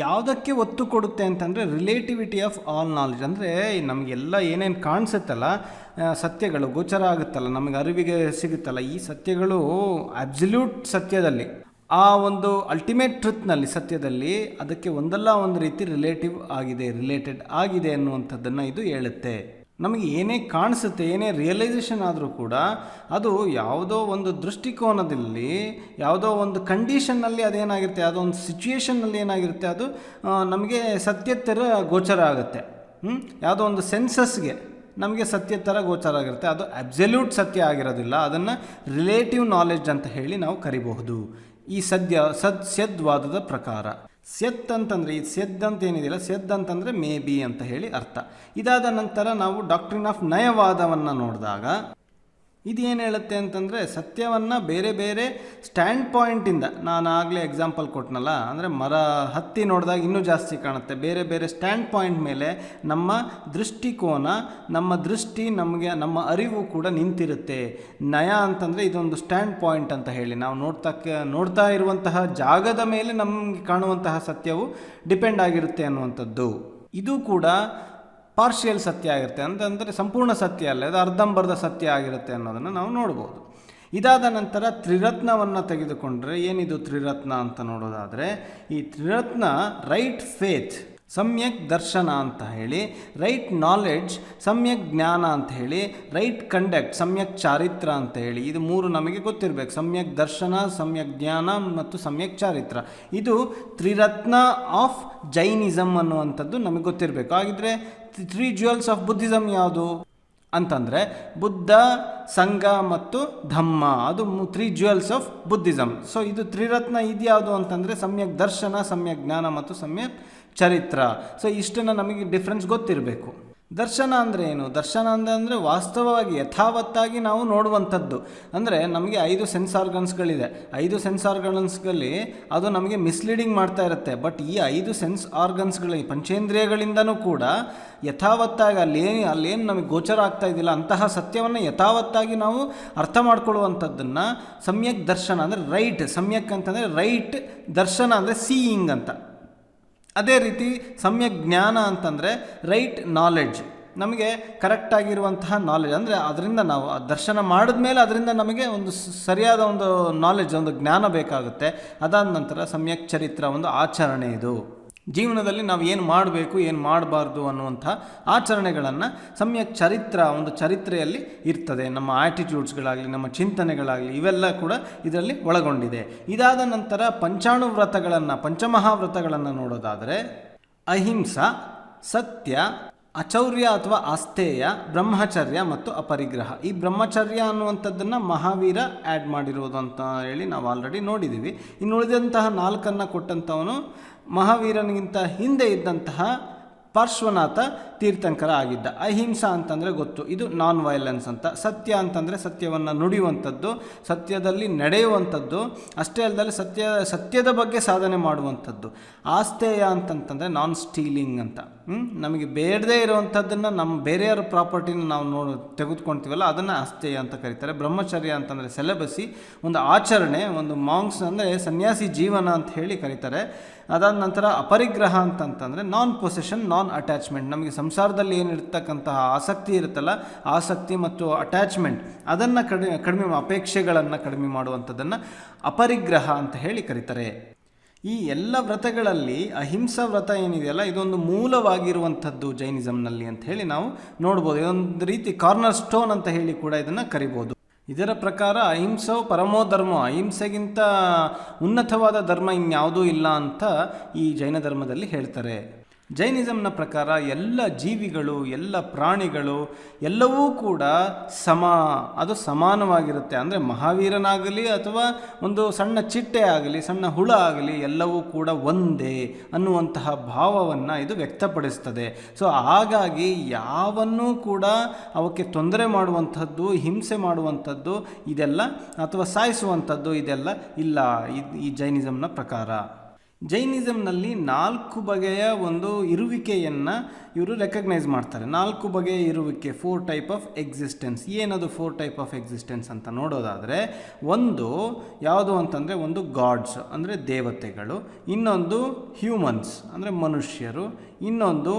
ಯಾವುದಕ್ಕೆ ಒತ್ತು ಕೊಡುತ್ತೆ ಅಂತಂದರೆ ರಿಲೇಟಿವಿಟಿ ಆಫ್ ಆಲ್ ನಾಲೆಜ್. ಅಂದರೆ ನಮಗೆಲ್ಲ ಏನೇನು ಕಾಣಿಸುತ್ತಲ್ಲ, ಸತ್ಯಗಳು ಗೋಚರ ಆಗುತ್ತಲ್ಲ, ನಮಗೆ ಅರಿವಿಗೆ ಸಿಗುತ್ತಲ್ಲ, ಈ ಸತ್ಯಗಳು ಅಬ್ಸಲ್ಯೂಟ್ ಸತ್ಯದಲ್ಲಿ, ಆ ಒಂದು ಅಲ್ಟಿಮೇಟ್ ಟ್ರುತ್ನಲ್ಲಿ ಸತ್ಯದಲ್ಲಿ ಅದಕ್ಕೆ ಒಂದಲ್ಲ ಒಂದು ರೀತಿ ರಿಲೇಟೆಡ್ ಆಗಿದೆ ಅನ್ನುವಂಥದ್ದನ್ನು ಇದು ಹೇಳುತ್ತೆ. ನಮಗೆ ಏನೇ ಕಾಣಿಸುತ್ತೆ, ಏನೇ ರಿಯಲೈಸೇಷನ್ ಆದರೂ ಕೂಡ ಅದು ಯಾವುದೋ ಒಂದು ದೃಷ್ಟಿಕೋನದಲ್ಲಿ, ಯಾವುದೋ ಒಂದು ಕಂಡೀಷನ್ನಲ್ಲಿ ಅದೇನಾಗಿರುತ್ತೆ, ಯಾವುದೋ ಒಂದು ಸಿಚುಯೇಷನ್ನಲ್ಲಿ ಏನಾಗಿರುತ್ತೆ, ಅದು ನಮಗೆ ಸತ್ಯ ಥರ ಗೋಚರ ಆಗುತ್ತೆ. ಯಾವುದೋ ಒಂದು ಸೆನ್ಸಸ್ಗೆ ನಮಗೆ ಸತ್ಯ ಥರ ಗೋಚರ ಆಗಿರುತ್ತೆ. ಅದು ಅಬ್ಸಲ್ಯೂಟ್ ಸತ್ಯ ಆಗಿರೋದಿಲ್ಲ. ಅದನ್ನು ರಿಲೇಟಿವ್ ನಾಲೆಡ್ಜ್ ಅಂತ ಹೇಳಿ ನಾವು ಕರಿಬಹುದು ಈ ಸ್ಯದ್ವಾದದ ಪ್ರಕಾರ. ಸ್ಯತ್ ಅಂತಂದರೆ ಈ ಸ್ಯದ್ ಅಂತ ಏನಿದೆಯಲ್ಲ, ಸ್ಯದ್ ಅಂತಂದರೆ ಮೇ ಬಿ ಅಂತ ಹೇಳಿ ಅರ್ಥ. ಇದಾದ ನಂತರ ನಾವು ಡಾಕ್ಟ್ರಿನ್ ಆಫ್ ನಯವಾದವನ್ನು ನೋಡಿದಾಗ ಇದೇನು ಹೇಳುತ್ತೆ ಅಂತಂದರೆ ಸತ್ಯವನ್ನು ಬೇರೆ ಬೇರೆ ಸ್ಟ್ಯಾಂಡ್ ಪಾಯಿಂಟಿಂದ, ನಾನು ಆಗಲೇ ಎಕ್ಸಾಂಪಲ್ ಕೊಟ್ಟನಲ್ಲ, ಅಂದರೆ ಮರ ಹತ್ತಿ ನೋಡಿದಾಗ ಇನ್ನೂ ಜಾಸ್ತಿ ಕಾಣುತ್ತೆ. ಬೇರೆ ಬೇರೆ ಸ್ಟ್ಯಾಂಡ್ ಪಾಯಿಂಟ್ ಮೇಲೆ ನಮ್ಮ ದೃಷ್ಟಿಕೋನ, ನಮ್ಮ ದೃಷ್ಟಿ, ನಮ್ಮ ಅರಿವು ಕೂಡ ನಿಂತಿರುತ್ತೆ. ನಯ ಅಂತಂದರೆ ಇದೊಂದು ಸ್ಟ್ಯಾಂಡ್ ಪಾಯಿಂಟ್ ಅಂತ ಹೇಳಿ ನಾವು ನೋಡ್ತಾ ಇರುವಂತಹ ಜಾಗದ ಮೇಲೆ ನಮಗೆ ಕಾಣುವಂತಹ ಸತ್ಯವು ಡಿಪೆಂಡ್ ಆಗಿರುತ್ತೆ ಅನ್ನುವಂಥದ್ದು. ಇದು ಕೂಡ ಪಾರ್ಷಿಯಲ್ ಸತ್ಯ ಆಗಿರುತ್ತೆ, ಅಂತಂದರೆ ಸಂಪೂರ್ಣ ಸತ್ಯ ಅಲ್ಲ, ಅದು ಅರ್ಧಂಬರ್ಧ ಸತ್ಯ ಆಗಿರುತ್ತೆ ಅನ್ನೋದನ್ನು ನಾವು ನೋಡ್ಬೋದು. ಇದಾದ ನಂತರ ತ್ರಿರತ್ನವನ್ನು ತೆಗೆದುಕೊಂಡ್ರೆ, ಏನಿದು ತ್ರಿರತ್ನ ಅಂತ ನೋಡೋದಾದರೆ, ಈ ತ್ರಿರತ್ನ ರೈಟ್ ಫೇತ್, ಸಮ್ಯಕ್ ದರ್ಶನ ಅಂತ ಹೇಳಿ, ರೈಟ್ ನಾಲೆಡ್ಜ್, ಸಮ್ಯಕ್ ಜ್ಞಾನ ಅಂತ ಹೇಳಿ, ರೈಟ್ ಕಂಡಕ್ಟ್, ಸಮ್ಯಕ್ ಚಾರಿತ್ರ ಅಂತ ಹೇಳಿ, ಇದು ಮೂರು ನಮಗೆ ಗೊತ್ತಿರಬೇಕು. ಸಮ್ಯಕ್ ದರ್ಶನ, ಸಮ್ಯಕ್ ಜ್ಞಾನ ಮತ್ತು ಸಮ್ಯಕ್ ಚಾರಿತ್ರ. ಇದು ತ್ರಿರತ್ನ ಆಫ್ ಜೈನಿಸಮ್ ಅನ್ನುವಂಥದ್ದು ನಮಗೆ ಗೊತ್ತಿರಬೇಕು. ಹಾಗಿದ್ರೆ 3 ಜ್ಯುವೆಲ್ಸ್ ಆಫ್ ಬುದ್ಧಿಸಮ್ ಯಾವುದು ಅಂತಂದರೆ ಬುದ್ಧ, ಸಂಘ ಮತ್ತು ಧಮ್ಮ, ಅದು 3 ಜ್ಯುವೆಲ್ಸ್ ಆಫ್ ಬುದ್ಧಿಸಮ್. ಸೊ ಇದು ತ್ರಿರತ್ನ ಇದ್ಯಾವುದು ಅಂತಂದರೆ ಸಮ್ಯಕ್ ದರ್ಶನ, ಸಮ್ಯಕ್ ಜ್ಞಾನ ಮತ್ತು ಸಮ್ಯಕ್ ಚರಿತ್ರ. ಸೊ ಇಷ್ಟನ್ನು ನಮಗೆ ಡಿಫ್ರೆನ್ಸ್ ಗೊತ್ತಿರಬೇಕು. ದರ್ಶನ ಅಂದರೆ ಏನು? ದರ್ಶನ ಅಂದರೆ ವಾಸ್ತವವಾಗಿ ಯಥಾವತ್ತಾಗಿ ನಾವು ನೋಡುವಂಥದ್ದು. ಅಂದರೆ ನಮಗೆ 5 ಸೆನ್ಸ್ ಆರ್ಗನ್ಸ್ಗಳಿದೆ. 5 ಸೆನ್ಸ್ ಆರ್ಗನ್ಸ್ಗಳಲ್ಲಿ ಅದು ನಮಗೆ ಮಿಸ್ಲೀಡಿಂಗ್ ಮಾಡ್ತಾ ಇರುತ್ತೆ. ಬಟ್ ಈ 5 ಸೆನ್ಸ್ ಆರ್ಗನ್ಸ್ಗಳ ಪಂಚೇಂದ್ರಿಯಗಳಿಂದನೂ ಕೂಡ ಯಥಾವತ್ತಾಗಿ ಅಲ್ಲೇನು ನಮಗೆ ಗೋಚರ ಆಗ್ತಾ ಇದ್ದಿಲ್ಲ ಅಂತಹ ಸತ್ಯವನ್ನು ಯಥಾವತ್ತಾಗಿ ನಾವು ಅರ್ಥ ಮಾಡ್ಕೊಳ್ಳುವಂಥದ್ದನ್ನು ಸಮ್ಯಕ್ ದರ್ಶನ ಅಂದರೆ ರೈಟ್. ಸಮ್ಯಕ್ ಅಂತಂದರೆ ರೈಟ್, ದರ್ಶನ ಅಂದರೆ ಸೀಯಿಂಗ್ ಅಂತ. ಅದೇ ರೀತಿ ಸಮ್ಯಕ್ ಜ್ಞಾನ ಅಂತಂದರೆ ರೈಟ್ ನಾಲೆಡ್ಜ್, ನಮಗೆ ಕರೆಕ್ಟಾಗಿರುವಂತಹ ನಾಲೆಡ್ಜ್, ಅಂದರೆ ಅದರಿಂದ ನಾವು ದರ್ಶನ ಮಾಡಿದ್ಮೇಲೆ ಅದರಿಂದ ನಮಗೆ ಒಂದು ಸರಿಯಾದ ಒಂದು ನಾಲೆಡ್ಜ್, ಒಂದು ಜ್ಞಾನ ಬೇಕಾಗುತ್ತೆ. ಅದಾದ ನಂತರ ಸಮ್ಯಕ್ ಚರಿತ್ರ, ಒಂದು ಆಚರಣೆ. ಇದು ಜೀವನದಲ್ಲಿ ನಾವು ಏನು ಮಾಡಬೇಕು, ಏನು ಮಾಡಬಾರ್ದು ಅನ್ನುವಂಥ ಆಚರಣೆಗಳನ್ನು ಸಮ್ಯಕ್ ಚರಿತ್ರ, ಒಂದು ಚರಿತ್ರೆಯಲ್ಲಿ ಇರ್ತದೆ. ನಮ್ಮ ಆ್ಯಟಿಟ್ಯೂಡ್ಸ್ಗಳಾಗಲಿ, ನಮ್ಮ ಚಿಂತನೆಗಳಾಗಲಿ, ಇವೆಲ್ಲ ಕೂಡ ಇದರಲ್ಲಿ ಒಳಗೊಂಡಿದೆ. ಇದಾದ ನಂತರ ಪಂಚಮಹಾವ್ರತಗಳನ್ನು ನೋಡೋದಾದರೆ ಅಹಿಂಸಾ, ಸತ್ಯ, ಅಚೌರ್ಯ ಅಥವಾ ಆಸ್ತೇಯ, ಬ್ರಹ್ಮಚರ್ಯ ಮತ್ತು ಅಪರಿಗ್ರಹ. ಈ ಬ್ರಹ್ಮಚರ್ಯ ಅನ್ನುವಂಥದ್ದನ್ನು ಮಹಾವೀರ ಆ್ಯಡ್ ಮಾಡಿರುವುದು ಅಂತ ಹೇಳಿ ನಾವು ಆಲ್ರೆಡಿ ನೋಡಿದ್ದೀವಿ. ಇನ್ನು ಉಳಿದಂತಹ 4 ಕೊಟ್ಟಂಥವನು ಮಹಾವೀರನಿಗಿಂತ ಹಿಂದೆ ಇದ್ದಂತಹ ಪಾರ್ಶ್ವನಾಥ ತೀರ್ಥಂಕರ ಆಗಿದ್ದ. ಅಹಿಂಸಾ ಅಂತಂದರೆ ಗೊತ್ತು, ಇದು ನಾನ್ ವೈಲೆನ್ಸ್ ಅಂತ. ಸತ್ಯ ಅಂತಂದರೆ ಸತ್ಯವನ್ನು ನುಡಿಯುವಂಥದ್ದು, ಸತ್ಯದಲ್ಲಿ ನಡೆಯುವಂಥದ್ದು, ಅಷ್ಟೇ ಅಲ್ಲದೆ ಸತ್ಯದ ಬಗ್ಗೆ ಸಾಧನೆ ಮಾಡುವಂಥದ್ದು. ಆಸ್ತೇಯ ಅಂತಂತಂದರೆ ನಾನ್ ಸ್ಟೀಲಿಂಗ್ ಅಂತ. ನಮಗೆ ಬೇಡದೇ ಇರುವಂಥದ್ದನ್ನು, ನಮ್ಮ ಬೇರೆಯವರ ಪ್ರಾಪರ್ಟಿನ ನಾವು ತೆಗೆದುಕೊಳ್ತೀವಲ್ಲ, ಅದನ್ನು ಆಸ್ತೇಯ ಅಂತ ಕರೀತಾರೆ. ಬ್ರಹ್ಮಚರ್ಯ ಅಂತಂದರೆ ಸೆಲೆಬಸಿ, ಒಂದು ಆಚರಣೆ, ಒಂದು ಮಾಂಗ್ಸ್ ಅಂದರೆ ಸನ್ಯಾಸಿ ಜೀವನ ಅಂತ ಹೇಳಿ ಕರೀತಾರೆ. ಅದಾದ ನಂತರ ಅಪರಿಗ್ರಹ ಅಂತಂತಂದರೆ ನಾನ್ ಪೊಸೆಷನ್, ನಾನ್ ಅಟ್ಯಾಚ್ಮೆಂಟ್. ನಮಗೆ ಸಂಸಾರದಲ್ಲಿ ಏನಿರ್ತಕ್ಕಂತಹ ಆಸಕ್ತಿ ಇರುತ್ತಲ್ಲ, ಆಸಕ್ತಿ ಮತ್ತು ಅಟ್ಯಾಚ್ಮೆಂಟ್, ಅದನ್ನು ಕಡಿಮೆ ಅಪೇಕ್ಷೆಗಳನ್ನು ಕಡಿಮೆ ಮಾಡುವಂಥದ್ದನ್ನು ಅಪರಿಗ್ರಹ ಅಂತ ಹೇಳಿ ಕರೀತಾರೆ. ಈ ಎಲ್ಲ ವ್ರತಗಳಲ್ಲಿ ಅಹಿಂಸಾ ವ್ರತ ಏನಿದೆಯಲ್ಲ, ಇದೊಂದು ಮೂಲವಾಗಿರುವಂಥದ್ದು ಜೈನಿಸಮ್ನಲ್ಲಿ ಅಂತ ಹೇಳಿ ನಾವು ನೋಡ್ಬೋದು. ಇದೊಂದು ರೀತಿ ಕಾರ್ನರ್ ಸ್ಟೋನ್ ಅಂತ ಹೇಳಿ ಕೂಡ ಇದನ್ನು ಕರಿಬೋದು. ಇದರ ಪ್ರಕಾರ ಅಹಿಂಸವು ಪರಮೋ ಧರ್ಮ, ಅಹಿಂಸೆಗಿಂತ ಉನ್ನತವಾದ ಧರ್ಮ ಇನ್ಯಾವುದೂ ಇಲ್ಲ ಅಂತ ಈ ಜೈನ ಧರ್ಮದಲ್ಲಿ ಹೇಳ್ತಾರೆ. ಜೈನಿಸಮ್ನ ಪ್ರಕಾರ ಎಲ್ಲ ಜೀವಿಗಳು, ಎಲ್ಲ ಪ್ರಾಣಿಗಳು ಎಲ್ಲವೂ ಕೂಡ ಅದು ಸಮಾನವಾಗಿರುತ್ತೆ. ಅಂದರೆ ಮಹಾವೀರನಾಗಲಿ ಅಥವಾ ಒಂದು ಸಣ್ಣ ಚಿಟ್ಟೆ ಆಗಲಿ, ಸಣ್ಣ ಹುಳ ಆಗಲಿ, ಎಲ್ಲವೂ ಕೂಡ ಒಂದೇ ಅನ್ನುವಂತಹ ಭಾವವನ್ನು ಇದು ವ್ಯಕ್ತಪಡಿಸ್ತದೆ. ಸೊ ಹಾಗಾಗಿ ಯಾವನ್ನೂ ಕೂಡ ಅವಕ್ಕೆ ತೊಂದರೆ ಮಾಡುವಂಥದ್ದು, ಹಿಂಸೆ ಮಾಡುವಂಥದ್ದು ಇದೆಲ್ಲ, ಅಥವಾ ಸಾಯಿಸುವಂಥದ್ದು ಇದೆಲ್ಲ ಇಲ್ಲ ಈ ಜೈನಿಸಮ್ನ ಪ್ರಕಾರ. ಜೈನಿಸಮ್ನಲ್ಲಿ 4 ಬಗೆಯ ಒಂದು ಇರುವಿಕೆಯನ್ನು ಇವರು ರೆಕಗ್ನೈಸ್ ಮಾಡ್ತಾರೆ. 4 ಬಗೆಯ ಇರುವಿಕೆ, 4 ಟೈಪ್ ಆಫ್ ಎಕ್ಸಿಸ್ಟೆನ್ಸ್. ಏನದು 4 ಟೈಪ್ ಆಫ್ ಎಕ್ಸಿಸ್ಟೆನ್ಸ್ ಅಂತ ನೋಡೋದಾದರೆ, ಒಂದು ಯಾವುದು ಅಂತಂದರೆ ಒಂದು ಗಾಡ್ಸ್ ಅಂದರೆ ದೇವತೆಗಳು, ಇನ್ನೊಂದು ಹ್ಯೂಮನ್ಸ್ ಅಂದರೆ ಮನುಷ್ಯರು, ಇನ್ನೊಂದು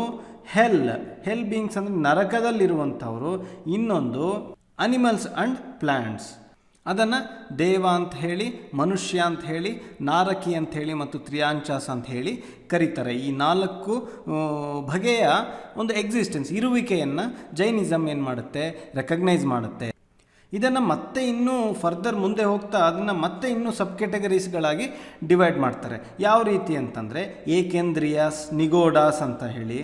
ಹೆಲ್ ಬೀಯಿಂಗ್ಸ್ ಅಂದರೆ ನರಕದಲ್ಲಿರುವಂಥವರು, ಇನ್ನೊಂದು ಅನಿಮಲ್ಸ್ ಆ್ಯಂಡ್ ಪ್ಲ್ಯಾಂಟ್ಸ್, ಅದನ್ನು ದೇವ ಅಂತ ಹೇಳಿ, ಮನುಷ್ಯ ಅಂತ ಹೇಳಿ, ನಾರಕಿ ಅಂತ ಹೇಳಿ ಮತ್ತು ತ್ರಿಯಾಂಚಾಸ್ ಅಂತ ಹೇಳಿ ಕರೀತಾರೆ. ಈ 4 ಬಗೆಯ ಒಂದು ಎಕ್ಸಿಸ್ಟೆನ್ಸ್, ಇರುವಿಕೆಯನ್ನು ಜೈನಿಸಮ್ ಏನು ಮಾಡುತ್ತೆ, ರೆಕಗ್ನೈಸ್ ಮಾಡುತ್ತೆ. ಇದನ್ನು ಮತ್ತೆ ಇನ್ನೂ ಫರ್ದರ್ ಮುಂದೆ ಹೋಗ್ತಾ ಅದನ್ನು ಮತ್ತೆ ಇನ್ನೂ ಸಬ್ ಕ್ಯಾಟಗರೀಸ್ಗಳಾಗಿ ಡಿವೈಡ್ ಮಾಡ್ತಾರೆ. ಯಾವ ರೀತಿ ಅಂತಂದರೆ ಏಕೇಂದ್ರಿಯಾಸ್, ನಿಗೋಡಾಸ್ ಅಂತ ಹೇಳಿ.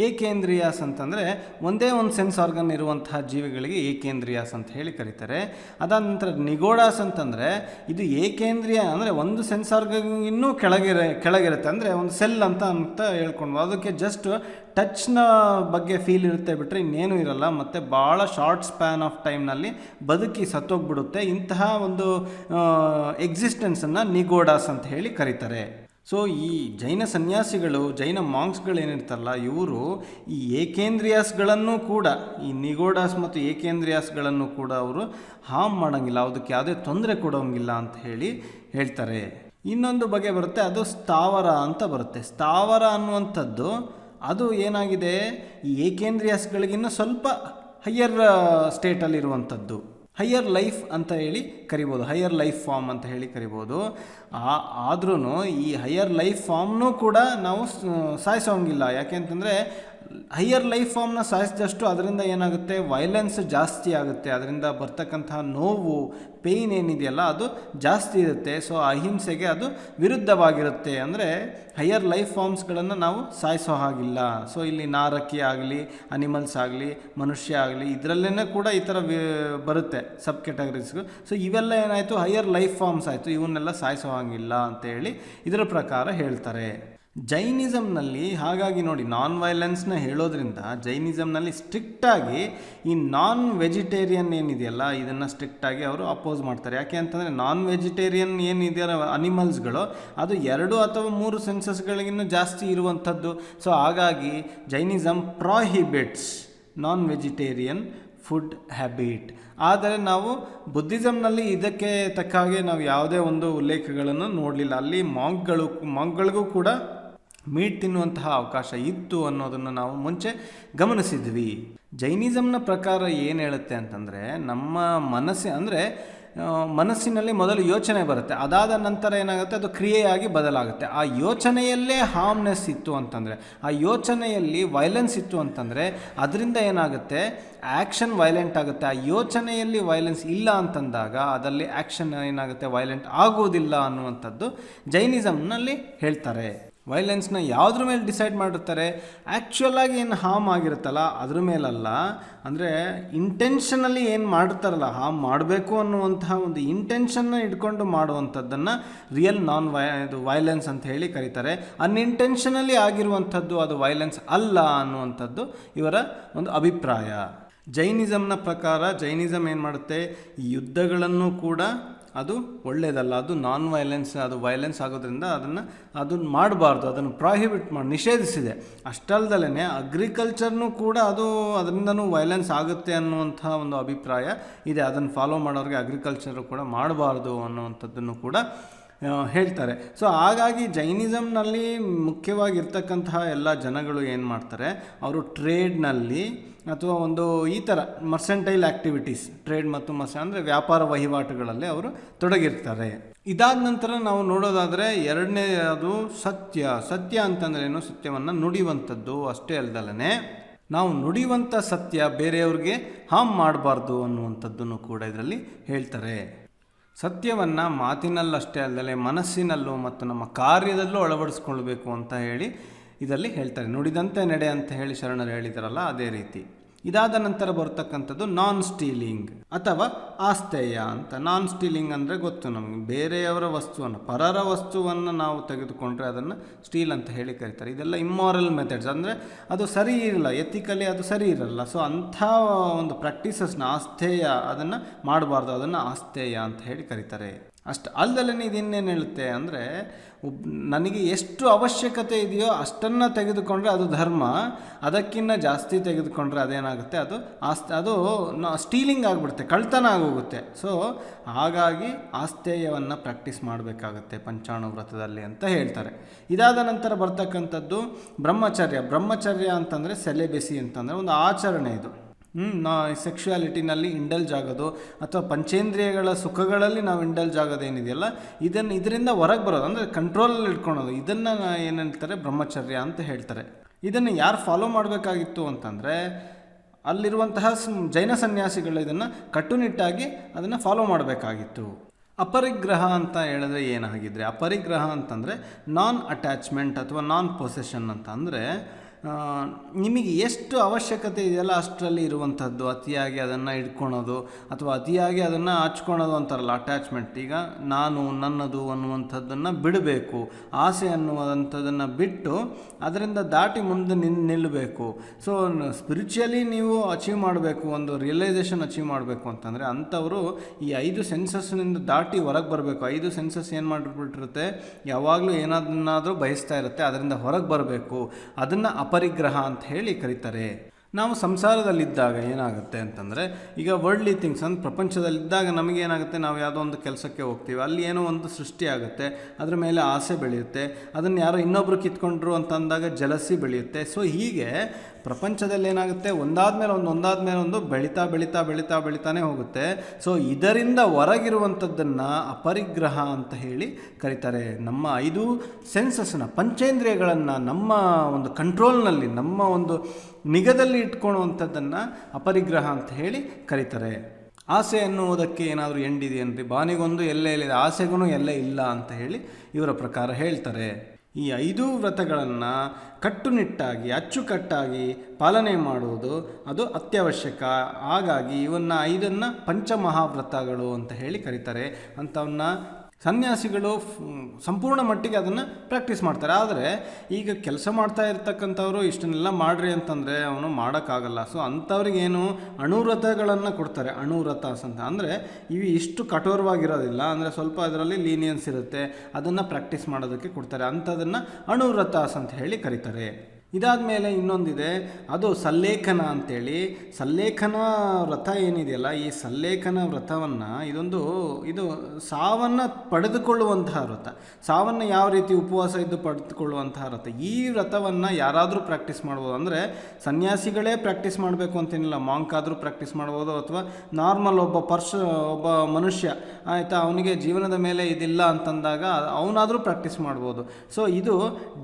ಏಕೇಂದ್ರಿಯಾಸ್ ಅಂತಂದರೆ ಒಂದೇ ಒಂದು ಸೆನ್ಸ್ ಆರ್ಗನ್ ಇರುವಂತಹ ಜೀವಿಗಳಿಗೆ ಏಕೇಂದ್ರಿಯಾಸ್ ಅಂತ ಹೇಳಿ ಕರೀತಾರೆ. ಅದಾದ ನಂತರ ನಿಗೋಡಾಸ್ ಅಂತಂದರೆ ಇದು ಏಕೇಂದ್ರಿಯ ಅಂದರೆ ಒಂದು ಸೆನ್ಸ್ ಆರ್ಗನ್ ಇನ್ನೂ ಕೆಳಗಿರುತ್ತೆ, ಅಂದರೆ ಒಂದು ಸೆಲ್ ಅಂತ ಹೇಳ್ಕೊಂಡು ಅದಕ್ಕೆ ಜಸ್ಟ್ ಟಚ್ನ ಬಗ್ಗೆ ಫೀಲ್ ಇರುತ್ತೆ ಬಿಟ್ಟರೆ ಇನ್ನೇನು ಇರಲ್ಲ, ಮತ್ತು ಭಾಳ ಶಾರ್ಟ್ ಸ್ಪ್ಯಾನ್ ಆಫ್ ಟೈಮ್ನಲ್ಲಿ ಬದುಕಿ ಸತ್ತೋಗ್ಬಿಡುತ್ತೆ. ಇಂತಹ ಒಂದು ಎಕ್ಸಿಸ್ಟೆನ್ಸನ್ನು ನಿಗೋಡಾಸ್ ಅಂತ ಹೇಳಿ ಕರೀತಾರೆ. ಸೊ ಈ ಜೈನ ಸನ್ಯಾಸಿಗಳು, ಜೈನ ಮಾಂಕ್ಸ್ಗಳು ಏನಿರ್ತಾರಲ್ಲ, ಇವರು ಈ ಏಕೇಂದ್ರಿಯಾಸ್ಗಳನ್ನು ಕೂಡ, ಈ ನಿಗೋಡಾಸ್ ಮತ್ತು ಏಕೇಂದ್ರಿಯಾಸ್ಗಳನ್ನು ಕೂಡ ಅವರು ಹಾರ್ಮ್ ಮಾಡೋಂಗಿಲ್ಲ, ಅದಕ್ಕೆ ಯಾವುದೇ ತೊಂದರೆ ಕೊಡೋಂಗಿಲ್ಲ ಅಂತ ಹೇಳ್ತಾರೆ. ಇನ್ನೊಂದು ಬಗೆ ಬರುತ್ತೆ, ಅದು ಸ್ಥಾವರ ಅಂತ ಬರುತ್ತೆ. ಸ್ಥಾವರ ಅನ್ನುವಂಥದ್ದು ಅದು ಏನಾಗಿದೆ, ಈ ಏಕೇಂದ್ರಿಯಾಸ್ಗಳಿಗಿನ್ನ ಸ್ವಲ್ಪ ಹೈಯರ್ ಸ್ಟೇಟಲ್ಲಿರುವಂಥದ್ದು, ಹೈಯರ್ ಲೈಫ್ ಅಂತ ಹೇಳಿ ಕರಿಬೋದು, ಹೈಯರ್ ಲೈಫ್ ಫಾರ್ಮ್ ಅಂತ ಹೇಳಿ ಕರಿಬೋದು. ಆದ್ರೂ ಈ ಹೈಯರ್ ಲೈಫ್ ಫಾರ್ಮ್ನೂ ಕೂಡ ನಾವು ಸಾಯಿಸೋಂಗಿಲ್ಲ. ಯಾಕೆಂತಂದರೆ ಹೈಯರ್ ಲೈಫ್ ಫಾರ್ಮ್ನ ಸಾಯಿಸಿದಷ್ಟು ಅದರಿಂದ ಏನಾಗುತ್ತೆ, ವೈಲೆನ್ಸ್ ಜಾಸ್ತಿ ಆಗುತ್ತೆ, ಅದರಿಂದ ಬರ್ತಕ್ಕಂತಹ ನೋವು, ಪೇಯ್ನ್ ಏನಿದೆಯಲ್ಲ ಅದು ಜಾಸ್ತಿ ಇರುತ್ತೆ. ಸೊ ಅಹಿಂಸೆಗೆ ಅದು ವಿರುದ್ಧವಾಗಿರುತ್ತೆ. ಅಂದರೆ ಹೈಯರ್ ಲೈಫ್ ಫಾರ್ಮ್ಸ್ಗಳನ್ನು ನಾವು ಸಾಯಿಸೋ ಹಾಗಿಲ್ಲ. ಸೊ ಇಲ್ಲಿ ನಾರಕ್ಕಿ ಆಗಲಿ, ಅನಿಮಲ್ಸ್ ಆಗಲಿ, ಮನುಷ್ಯ ಆಗಲಿ, ಇದರಲ್ಲೇ ಕೂಡ ಈ ಥರ ಬರುತ್ತೆ ಸಬ್ ಕ್ಯಾಟಗರೀಸ್ಗಳು. ಸೊ ಇವೆಲ್ಲ ಏನಾಯಿತು, ಹೈಯರ್ ಲೈಫ್ ಫಾರ್ಮ್ಸ್ ಆಯಿತು, ಇವನ್ನೆಲ್ಲ ಸಾಯಿಸೋ ಹಾಗಿಲ್ಲ ಅಂತೇಳಿ ಇದರ ಪ್ರಕಾರ ಹೇಳ್ತಾರೆ. ಜೈನಿಸಮ್ನಲ್ಲಿ ಹಾಗಾಗಿ ನೋಡಿ, ನಾನ್ ವೈಲೆನ್ಸ್ನ ಹೇಳೋದ್ರಿಂದ ಜೈನಿಸಮ್ನಲ್ಲಿ ಸ್ಟ್ರಿಕ್ಟಾಗಿ ಈ ನಾನ್ ವೆಜಿಟೇರಿಯನ್ ಏನಿದೆಯಲ್ಲ ಇದನ್ನು ಸ್ಟ್ರಿಕ್ಟಾಗಿ ಅವರು ಅಪೋಸ್ ಮಾಡ್ತಾರೆ. ಯಾಕೆ ಅಂತಂದರೆ ನಾನ್ ವೆಜಿಟೇರಿಯನ್ ಏನಿದೆಯಲ್ಲ ಅನಿಮಲ್ಸ್ಗಳು, ಅದು 2 ಅಥವಾ 3 ಸೆನ್ಸಸ್ಗಳಿಗಿನ್ನೂ ಜಾಸ್ತಿ ಇರುವಂಥದ್ದು. ಸೊ ಹಾಗಾಗಿ Jainism prohibits non vegetarian food habit. ಆದರೆ ನಾವು ಬುದ್ಧಿಸಮ್ನಲ್ಲಿ ಇದಕ್ಕೆ ತಕ್ಕ ಹಾಗೆ ನಾವು ಯಾವುದೇ ಒಂದು ಉಲ್ಲೇಖಗಳನ್ನು ನೋಡಲಿಲ್ಲ. ಅಲ್ಲಿ ಮಾಂಕ್ಗಳಿಗೂ ಕೂಡ ಮೀಟ್ ತಿನ್ನುವಂತಹ ಅವಕಾಶ ಇತ್ತು ಅನ್ನೋದನ್ನು ನಾವು ಮುಂಚೆ ಗಮನಿಸಿದ್ವಿ. ಜೈನಿಸಮ್ನ ಪ್ರಕಾರ ಏನು ಹೇಳುತ್ತೆ ಅಂತಂದರೆ, ನಮ್ಮ ಮನಸ್ಸಿನಲ್ಲಿ ಮೊದಲು ಯೋಚನೆ ಬರುತ್ತೆ, ಅದಾದ ನಂತರ ಏನಾಗುತ್ತೆ, ಅದು ಕ್ರಿಯೆಯಾಗಿ ಬದಲಾಗುತ್ತೆ. ಆ ಯೋಚನೆಯಲ್ಲೇ ಹಾರ್ಮ್ನೆಸ್ ಇತ್ತು ಅಂತಂದರೆ, ಆ ಯೋಚನೆಯಲ್ಲಿ ವೈಲೆನ್ಸ್ ಇತ್ತು ಅಂತಂದರೆ ಅದರಿಂದ ಏನಾಗುತ್ತೆ, ಆ್ಯಕ್ಷನ್ ವೈಲೆಂಟ್ ಆಗುತ್ತೆ. ಆ ಯೋಚನೆಯಲ್ಲಿ ವೈಲೆನ್ಸ್ ಇಲ್ಲ ಅಂತಂದಾಗ ಅದರಲ್ಲಿ ಆ್ಯಕ್ಷನ್ ಏನಾಗುತ್ತೆ, ವೈಲೆಂಟ್ ಆಗುವುದಿಲ್ಲ ಅನ್ನುವಂಥದ್ದು ಜೈನಿಸಮ್ನಲ್ಲಿ ಹೇಳ್ತಾರೆ. ವೈಲೆನ್ಸ್ನ ಯಾವುದ್ರ ಮೇಲೆ ಡಿಸೈಡ್ ಮಾಡಿರ್ತಾರೆ, ಆ್ಯಕ್ಚುಲಾಗಿ ಏನು ಹಾರ್ಮ್ ಆಗಿರುತ್ತಲ್ಲ ಅದ್ರ ಮೇಲಲ್ಲ, ಅಂದರೆ ಇಂಟೆನ್ಷನಲ್ಲಿ ಏನು ಮಾಡಿರ್ತಾರಲ್ಲ, ಹಾರ್ಮ್ ಮಾಡಬೇಕು ಅನ್ನುವಂತಹ ಒಂದು ಇಂಟೆನ್ಷನ್ನ ಇಟ್ಕೊಂಡು ಮಾಡುವಂಥದ್ದನ್ನು ರಿಯಲ್ ವೈಲೆನ್ಸ್ ಅಂತ ಹೇಳಿ ಕರೀತಾರೆ. ಅನ್ಇಂಟೆನ್ಷನಲಿ ಆಗಿರುವಂಥದ್ದು ಅದು ವೈಲೆನ್ಸ್ ಅಲ್ಲ ಅನ್ನುವಂಥದ್ದು ಇವರ ಒಂದು ಅಭಿಪ್ರಾಯ. ಜೈನಿಸಮ್ನ ಪ್ರಕಾರ ಜೈನಿಸಮ್ ಏನು ಮಾಡುತ್ತೆ, ಈ ಯುದ್ಧಗಳನ್ನು ಕೂಡ ಅದು ಒಳ್ಳೆಯದಲ್ಲ, ಅದು ನಾನ್ ವೈಲೆನ್ಸ್, ಅದು ವೈಲೆನ್ಸ್ ಆಗೋದ್ರಿಂದ ಅದನ್ನು ಮಾಡಬಾರ್ದು, ಅದನ್ನು ಪ್ರಾಹಿಬಿಟ್ ನಿಷೇಧಿಸಿದೆ. ಅಷ್ಟಲ್ದಲೇ ಅಗ್ರಿಕಲ್ಚರ್ನೂ ಕೂಡ ಅದರಿಂದನೂ ವೈಲೆನ್ಸ್ ಆಗುತ್ತೆ ಅನ್ನುವಂಥ ಒಂದು ಅಭಿಪ್ರಾಯ ಇದೆ. ಅದನ್ನು ಫಾಲೋ ಮಾಡೋರಿಗೆ ಅಗ್ರಿಕಲ್ಚರು ಕೂಡ ಮಾಡಬಾರ್ದು ಅನ್ನುವಂಥದ್ದನ್ನು ಕೂಡ ಹೇಳ್ತಾರೆ. ಸೊ ಹಾಗಾಗಿ ಜೈನಿಸಮ್ನಲ್ಲಿ ಮುಖ್ಯವಾಗಿರ್ತಕ್ಕಂತಹ ಎಲ್ಲ ಜನಗಳು ಏನು ಮಾಡ್ತಾರೆ, ಅವರು ಟ್ರೇಡ್ನಲ್ಲಿ ಅಥವಾ ಒಂದು ಈ ಥರ ಮರ್ಸೆಂಟೈಲ್ ಆ್ಯಕ್ಟಿವಿಟೀಸ್, ಟ್ರೇಡ್ ಮತ್ತು ಅಂದರೆ ವ್ಯಾಪಾರ ವಹಿವಾಟುಗಳಲ್ಲಿ ಅವರು ತೊಡಗಿರ್ತಾರೆ. ಇದಾದ ನಂತರ ನಾವು ನೋಡೋದಾದರೆ ಎರಡನೇ ಅದು ಸತ್ಯ ಅಂತಂದ್ರೇನು, ಸತ್ಯವನ್ನು ನುಡಿಯುವಂಥದ್ದು. ಅಷ್ಟೇ ಅಲ್ದಲೇ ನಾವು ನುಡಿಯುವಂಥ ಸತ್ಯ ಬೇರೆಯವ್ರಿಗೆ ಹಾರ್ಮ್ ಮಾಡಬಾರ್ದು ಅನ್ನುವಂಥದ್ದನ್ನು ಕೂಡ ಇದರಲ್ಲಿ ಹೇಳ್ತಾರೆ. ಸತ್ಯವನ್ನು ಮಾತಿನಲ್ಲಷ್ಟೇ ಅಲ್ಲದೆ ಮನಸ್ಸಿನಲ್ಲೂ ಮತ್ತು ನಮ್ಮ ಕಾರ್ಯದಲ್ಲೂ ಅಳವಡಿಸ್ಕೊಳ್ಬೇಕು ಅಂತ ಹೇಳಿ ಇದರಲ್ಲಿ ಹೇಳ್ತಾರೆ. ನುಡಿದಂತೆ ನಡೆ ಅಂತ ಹೇಳಿ ಶರಣರು ಹೇಳಿದಾರಲ್ಲ, ಅದೇ ರೀತಿ. ಇದಾದ ನಂತರ ಬರ್ತಕ್ಕಂಥದ್ದು ನಾನ್ ಸ್ಟೀಲಿಂಗ್ ಅಥವಾ ಆಸ್ತೇಯ ಅಂತ. ನಾನ್ ಸ್ಟೀಲಿಂಗ್ ಅಂದರೆ ಗೊತ್ತು ನಮಗೆ, ಬೇರೆಯವರ ವಸ್ತುವನ್ನು, ಪರರ ವಸ್ತುವನ್ನು ನಾವು ತೆಗೆದುಕೊಂಡ್ರೆ ಅದನ್ನು ಸ್ಟೀಲ್ ಅಂತ ಹೇಳಿ ಕರೀತಾರೆ. ಇದೆಲ್ಲ ಇಮ್ಮಾರಲ್ ಮೆಥಡ್ಸ್, ಅಂದರೆ ಅದು ಸರಿ ಇರಲ್ಲ, ಎಥಿಕಲಿ ಅದು ಸರಿ ಇರಲ್ಲ. ಸೊ ಅಂಥ ಒಂದು ಪ್ರಾಕ್ಟೀಸಸ್ನ ಆಸ್ತೇಯ, ಅದನ್ನು ಮಾಡಬಾರ್ದು, ಅದನ್ನು ಆಸ್ತೇಯ ಅಂತ ಹೇಳಿ ಕರೀತಾರೆ. ಅಷ್ಟು ಅಲ್ದಲೇ ಇದಿನ್ನೇನು ಹೇಳುತ್ತೆ ಅಂದರೆ, ನನಗೆ ಎಷ್ಟು ಅವಶ್ಯಕತೆ ಇದೆಯೋ ಅಷ್ಟನ್ನು ತೆಗೆದುಕೊಂಡ್ರೆ ಅದು ಧರ್ಮ, ಅದಕ್ಕಿಂತ ಜಾಸ್ತಿ ತೆಗೆದುಕೊಂಡ್ರೆ ಅದೇನಾಗುತ್ತೆ, ಅದು ಸ್ಟೀಲಿಂಗ್ ಆಗಿಬಿಡುತ್ತೆ, ಕಳ್ತನ ಆಗೋಗುತ್ತೆ. ಸೊ ಹಾಗಾಗಿ ಆಸ್ತೇಯವನ್ನು ಪ್ರಾಕ್ಟೀಸ್ ಮಾಡಬೇಕಾಗತ್ತೆ ಪಂಚಾಣು ವ್ರತದಲ್ಲಿ ಅಂತ ಹೇಳ್ತಾರೆ. ಇದಾದ ನಂತರ ಬರ್ತಕ್ಕಂಥದ್ದು ಬ್ರಹ್ಮಚರ್ಯ ಅಂತಂದರೆ ಸೆಲೆಬೆಸಿ ಅಂತಂದರೆ ಒಂದು ಆಚರಣೆ. ಇದು ಸೆಕ್ಷುಯಾಲಿಟಿನಲ್ಲಿ ಇಂಡಲ್ಜ್ ಆಗೋದು ಅಥವಾ ಪಂಚೇಂದ್ರಿಯಗಳ ಸುಖಗಳಲ್ಲಿ ನಾವು ಇಂಡಲ್ಜ್ ಆಗೋದೇನಿದೆಯಲ್ಲ, ಇದರಿಂದ ಹೊರಗೆ ಬರೋದು, ಅಂದರೆ ಕಂಟ್ರೋಲಲ್ಲಿ ಇಟ್ಕೊಳೋದು, ಇದನ್ನು ಏನು ಹೇಳ್ತಾರೆ, ಬ್ರಹ್ಮಚರ್ಯ ಅಂತ ಹೇಳ್ತಾರೆ. ಇದನ್ನು ಯಾರು ಫಾಲೋ ಮಾಡಬೇಕಾಗಿತ್ತು ಅಂತಂದರೆ, ಅಲ್ಲಿರುವಂತಹ ಜೈನ ಸನ್ಯಾಸಿಗಳು ಇದನ್ನು ಕಟ್ಟುನಿಟ್ಟಾಗಿ ಅದನ್ನು ಫಾಲೋ ಮಾಡಬೇಕಾಗಿತ್ತು. ಅಪರಿಗ್ರಹ ಅಂತ ಹೇಳಿದ್ರೆ ಏನಾಗಿದ್ರೆ, ಅಪರಿಗ್ರಹ ಅಂತಂದರೆ ನಾನ್ ಅಟ್ಯಾಚ್ಮೆಂಟ್ ಅಥವಾ ನಾನ್ ಪೊಸೆಷನ್ ಅಂತ. ಅಂದರೆ ನಿಮಗೆ ಎಷ್ಟು ಅವಶ್ಯಕತೆ ಇದೆಯಲ್ಲ ಅಷ್ಟರಲ್ಲಿ ಇರುವಂಥದ್ದು. ಅತಿಯಾಗಿ ಅದನ್ನು ಇಟ್ಕೊಳೋದು ಅಥವಾ ಅತಿಯಾಗಿ ಅದನ್ನು ಹಚ್ಕೊಳೋದು ಅಂತಾರಲ್ಲ, ಅಟ್ಯಾಚ್ಮೆಂಟ್. ಈಗ ನಾನು ನನ್ನದು ಅನ್ನುವಂಥದ್ದನ್ನು ಬಿಡಬೇಕು, ಆಸೆ ಅನ್ನುವಂಥದ್ದನ್ನು ಬಿಟ್ಟು ಅದರಿಂದ ದಾಟಿ ಮುಂದೆ ನಿಲ್ಲಬೇಕು. ಸೊ ಸ್ಪಿರಿಚುಯಲಿ ನೀವು ಅಚೀವ್ ಮಾಡಬೇಕು, ಒಂದು ರಿಯಲೈಸೇಷನ್ ಅಚೀವ್ ಮಾಡಬೇಕು ಅಂತಂದರೆ ಅಂಥವರು ಈ 5 ಸೆನ್ಸಸ್ನಿಂದ ದಾಟಿ ಹೊರಗೆ ಬರಬೇಕು. 5 ಸೆನ್ಸಸ್ ಏನು ಮಾಡಿಬಿಟ್ಟಿರುತ್ತೆ, ಯಾವಾಗಲೂ ಏನಾದರೂ ಬಯಸ್ತಾ ಇರುತ್ತೆ, ಅದರಿಂದ ಹೊರಗೆ ಬರಬೇಕು. ಅದನ್ನು ಅಪರಿಗ್ರಹ ಅಂತ ಹೇಳಿ ಕರೀತಾರೆ. ನಾವು ಸಂಸಾರದಲ್ಲಿದ್ದಾಗ ಏನಾಗುತ್ತೆ ಅಂತಂದರೆ, ಈಗ ವರ್ಲ್ಡ್ಲಿ ಥಿಂಗ್ಸ್ ಅಂದರೆ ಪ್ರಪಂಚದಲ್ಲಿದ್ದಾಗ ನಮಗೇನಾಗುತ್ತೆ, ನಾವು ಯಾವುದೋ ಒಂದು ಕೆಲಸಕ್ಕೆ ಹೋಗ್ತೀವಿ, ಅಲ್ಲಿ ಏನೋ ಒಂದು ಸೃಷ್ಟಿ ಆಗುತ್ತೆ, ಅದ್ರ ಮೇಲೆ ಆಸೆ ಬೆಳೆಯುತ್ತೆ, ಅದನ್ನು ಯಾರೋ ಇನ್ನೊಬ್ಬರು ಕಿತ್ಕೊಂಡ್ರು ಅಂತ ಅಂದಾಗ ಜಲಸಿ ಬೆಳೆಯುತ್ತೆ. ಸೊ ಹೀಗೆ ಪ್ರಪಂಚದಲ್ಲಿ ಏನಾಗುತ್ತೆ, ಒಂದಾದ ಮೇಲೆ ಒಂದು ಬೆಳೀತಾನೇ ಹೋಗುತ್ತೆ. ಸೊ ಇದರಿಂದ ಹೊರಗಿರುವಂಥದ್ದನ್ನು ಅಪರಿಗ್ರಹ ಅಂತ ಹೇಳಿ ಕರೀತಾರೆ. ನಮ್ಮ 5 ಸೆನ್ಸಸ್ನ, ಪಂಚೇಂದ್ರಿಯಗಳನ್ನು ನಮ್ಮ ಒಂದು ಕಂಟ್ರೋಲ್ನಲ್ಲಿ, ನಮ್ಮ ಒಂದು ನಿಗದಲ್ಲಿ ಇಟ್ಕೊಳ್ಳುವಂಥದ್ದನ್ನು ಅಪರಿಗ್ರಹ ಅಂತ ಹೇಳಿ ಕರೀತಾರೆ. ಆಸೆ ಅನ್ನುವುದಕ್ಕೆ ಏನಾದರೂ ಎಂಡಿದೆಯೇನ್ರಿ? ಬಾನಿಗೊಂದು ಎಲ್ಲೇ ಇಲ್ಲಿದೆ, ಆಸೆಗೂ ಎಲ್ಲೇ ಇಲ್ಲ ಅಂತ ಹೇಳಿ ಇವರ ಪ್ರಕಾರ ಹೇಳ್ತಾರೆ. ಈ 5 ವ್ರತಗಳನ್ನು ಕಟ್ಟುನಿಟ್ಟಾಗಿ ಅಚ್ಚುಕಟ್ಟಾಗಿ ಪಾಲನೆ ಮಾಡುವುದು ಅದು ಅತ್ಯವಶ್ಯಕ. ಹಾಗಾಗಿ ಇವನ್ನ 5 ಪಂಚಮಹಾವ್ರತಗಳು ಅಂತ ಹೇಳಿ ಕರೀತಾರೆ. ಅಂಥವನ್ನ ಸನ್ಯಾಸಿಗಳು ಸಂಪೂರ್ಣ ಮಟ್ಟಿಗೆ ಅದನ್ನು ಪ್ರಾಕ್ಟೀಸ್ ಮಾಡ್ತಾರೆ. ಆದರೆ ಈಗ ಕೆಲಸ ಮಾಡ್ತಾ ಇರ್ತಕ್ಕಂಥವ್ರು ಇಷ್ಟನ್ನೆಲ್ಲ ಮಾಡ್ರಿ ಅಂತಂದರೆ ಅವನು ಮಾಡೋಕ್ಕಾಗಲ್ಲ. ಸೊ ಅಂಥವ್ರಿಗೇನು ಅಣುವ್ರತಗಳನ್ನು ಕೊಡ್ತಾರೆ. ಅಣುವ್ರತಾಸ್ ಅಂತ ಅಂದರೆ ಇವು ಇಷ್ಟು ಕಠೋರವಾಗಿರೋದಿಲ್ಲ, ಅಂದರೆ ಸ್ವಲ್ಪ ಅದರಲ್ಲಿ ಲೀನಿಯನ್ಸ್ ಇರುತ್ತೆ, ಅದನ್ನು ಪ್ರಾಕ್ಟೀಸ್ ಮಾಡೋದಕ್ಕೆ ಕೊಡ್ತಾರೆ. ಅಂಥದನ್ನು ಅಣುವ್ರತಾಸ್ ಅಂತ ಹೇಳಿ ಕರೀತಾರೆ. ಇದಾದ ಮೇಲೆ ಇನ್ನೊಂದಿದೆ, ಅದು ಸಲ್ಲೇಖನ ಅಂತೇಳಿ. ಸಲ್ಲೇಖನ ವ್ರತ ಏನಿದೆಯಲ್ಲ, ಈ ಸಲ್ಲೇಖನ ವ್ರತವನ್ನು ಇದು ಸಾವನ್ನು ಪಡೆದುಕೊಳ್ಳುವಂತಹ ವ್ರತ. ಸಾವನ್ನು ಯಾವ ರೀತಿ ಉಪವಾಸ ಇದ್ದು ಪಡೆದುಕೊಳ್ಳುವಂತಹ ವ್ರತ. ಈ ವ್ರತವನ್ನು ಯಾರಾದರೂ ಪ್ರಾಕ್ಟೀಸ್ ಮಾಡ್ಬೋದು. ಅಂದರೆ ಸನ್ಯಾಸಿಗಳೇ ಪ್ರಾಕ್ಟೀಸ್ ಮಾಡಬೇಕು ಅಂತೇನಿಲ್ಲ, ಮಾಂಕ್ ಆದರೂ ಪ್ರಾಕ್ಟೀಸ್ ಮಾಡ್ಬೋದು, ಅಥವಾ ನಾರ್ಮಲ್ ಒಬ್ಬ ಮನುಷ್ಯ ಆಯಿತಾ, ಅವನಿಗೆ ಜೀವನದ ಮೇಲೆ ಇದಿಲ್ಲ ಅಂತಂದಾಗ ಅವನಾದರೂ ಪ್ರಾಕ್ಟೀಸ್ ಮಾಡ್ಬೋದು. ಸೊ ಇದು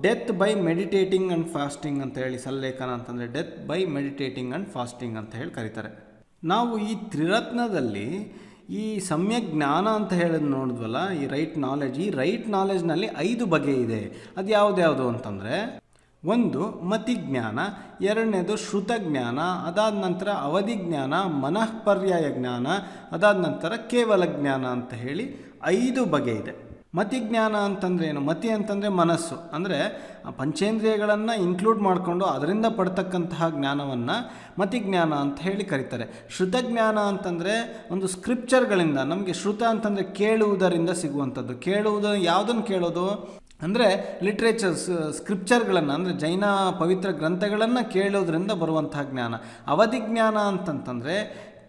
death by meditating and fasting ಅಂತ ಹೇಳಿ, ಸಲ್ಲೇಖನ ಅಂತಂದರೆ death by meditating and fasting ಅಂತ ಹೇಳಿ ಕರೀತಾರೆ. ನಾವು ಈ ತ್ರಿರತ್ನದಲ್ಲಿ ಈ ಸಮ್ಯಕ್ ಜ್ಞಾನ ಅಂತ ಹೇಳೋದು ನೋಡಿದ್ವಲ್ಲ, ಈ ರೈಟ್ ನಾಲೆಜ್ನಲ್ಲಿ 5 ಬಗೆ ಇದೆ. ಅದು ಯಾವ್ದ್ಯಾವುದು ಅಂತಂದರೆ, ಒಂದು ಮತಿಜ್ಞಾನ, ಎರಡನೇದು ಶ್ರುತಜ್ಞಾನ, ಅದಾದ ನಂತರ ಅವಧಿಜ್ಞಾನ, ಮನಃಪರ್ಯಾಯ ಜ್ಞಾನ, ಅದಾದ ನಂತರ ಕೇವಲ ಜ್ಞಾನ ಅಂತ ಹೇಳಿ 5 ಬಗೆ ಇದೆ. ಮತಿಜ್ಞಾನ ಅಂತಂದರೆ ಏನು? ಮತಿ ಅಂತಂದರೆ ಮನಸ್ಸು, ಅಂದರೆ ಪಂಚೇಂದ್ರಿಯಗಳನ್ನು ಇನ್ಕ್ಲೂಡ್ ಮಾಡಿಕೊಂಡು ಅದರಿಂದ ಪಡ್ತಕ್ಕಂತಹ ಜ್ಞಾನವನ್ನು ಮತಿಜ್ಞಾನ ಅಂತ ಹೇಳಿ ಕರೀತಾರೆ. ಶ್ರುತಜ್ಞಾನ ಅಂತಂದರೆ ಒಂದು ಸ್ಕ್ರಿಪ್ಚರ್ಗಳಿಂದ, ನಮಗೆ ಶ್ರುತ ಅಂತಂದರೆ ಕೇಳುವುದರಿಂದ ಸಿಗುವಂಥದ್ದು. ಯಾವುದನ್ನು ಕೇಳೋದು ಅಂದರೆ ಲಿಟ್ರೇಚರ್ಸ್, ಸ್ಕ್ರಿಪ್ಚರ್ಗಳನ್ನು, ಅಂದರೆ ಜೈನ ಪವಿತ್ರ ಗ್ರಂಥಗಳನ್ನು ಕೇಳೋದ್ರಿಂದ ಬರುವಂತಹ ಜ್ಞಾನ. ಅವಧಿಜ್ಞಾನ ಅಂತಂತಂದರೆ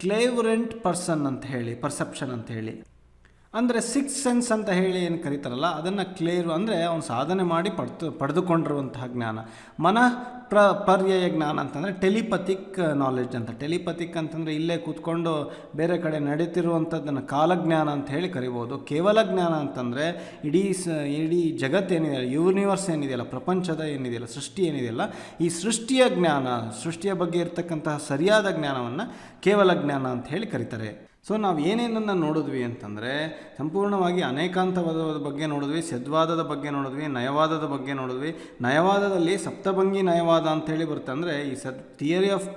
ಕ್ಲೇವರೆಂಟ್ ಪರ್ಸೆಪ್ಷನ್ ಅಂತ ಹೇಳಿ, ಅಂದರೆ 6 ಸೆನ್ಸ್ ಅಂತ ಹೇಳಿ ಏನು ಕರೀತಾರಲ್ಲ, ಅದನ್ನು ಅಂದರೆ ಅವನು ಸಾಧನೆ ಮಾಡಿ ಪಡೆದುಕೊಂಡಿರುವಂತಹ ಜ್ಞಾನ. ಪರ್ಯಾಯ ಜ್ಞಾನ ಅಂತಂದರೆ ಟೆಲಿಪತಿಕ್ ನಾಲೆಡ್ಜ್ ಅಂತ. ಟೆಲಿಪತಿಕ್ ಅಂತಂದರೆ ಇಲ್ಲೇ ಕೂತ್ಕೊಂಡು ಬೇರೆ ಕಡೆ ನಡೀತಿರುವಂಥದ್ದನ್ನು ಕಾಲಜ್ಞಾನ ಅಂತ ಹೇಳಿ ಕರಿಬೋದು. ಕೇವಲ ಜ್ಞಾನ ಅಂತಂದರೆ ಇಡೀ ಜಗತ್ತೇನಿದೆ, ಯೂನಿವರ್ಸ್ ಏನಿದೆಯಲ್ಲ, ಪ್ರಪಂಚದ ಏನಿದೆಯಲ್ಲ, ಸೃಷ್ಟಿ ಏನಿದೆಯಲ್ಲ, ಈ ಸೃಷ್ಟಿಯ ಜ್ಞಾನ, ಸೃಷ್ಟಿಯ ಬಗ್ಗೆ ಇರತಕ್ಕಂತಹ ಸರಿಯಾದ ಜ್ಞಾನವನ್ನು ಕೇವಲ ಜ್ಞಾನ ಅಂತ ಹೇಳಿ ಕರೀತಾರೆ. ಸೊ ನಾವು ಏನೇನನ್ನು ನೋಡಿದ್ವಿ ಅಂತಂದರೆ, ಸಂಪೂರ್ಣವಾಗಿ ಅನೇಕಾಂತವಾದದ ಬಗ್ಗೆ ನೋಡಿದ್ವಿ, ಸದ್ವಾದದ ಬಗ್ಗೆ ನೋಡಿದ್ವಿ, ನಯವಾದದ ಬಗ್ಗೆ ನೋಡಿದ್ವಿ. ನಯವಾದದಲ್ಲಿ ಸಪ್ತಭಂಗಿ ನಯವಾದ ಅಂತೇಳಿ ಬರುತ್ತೆ. ಅಂದರೆ ಈ theory of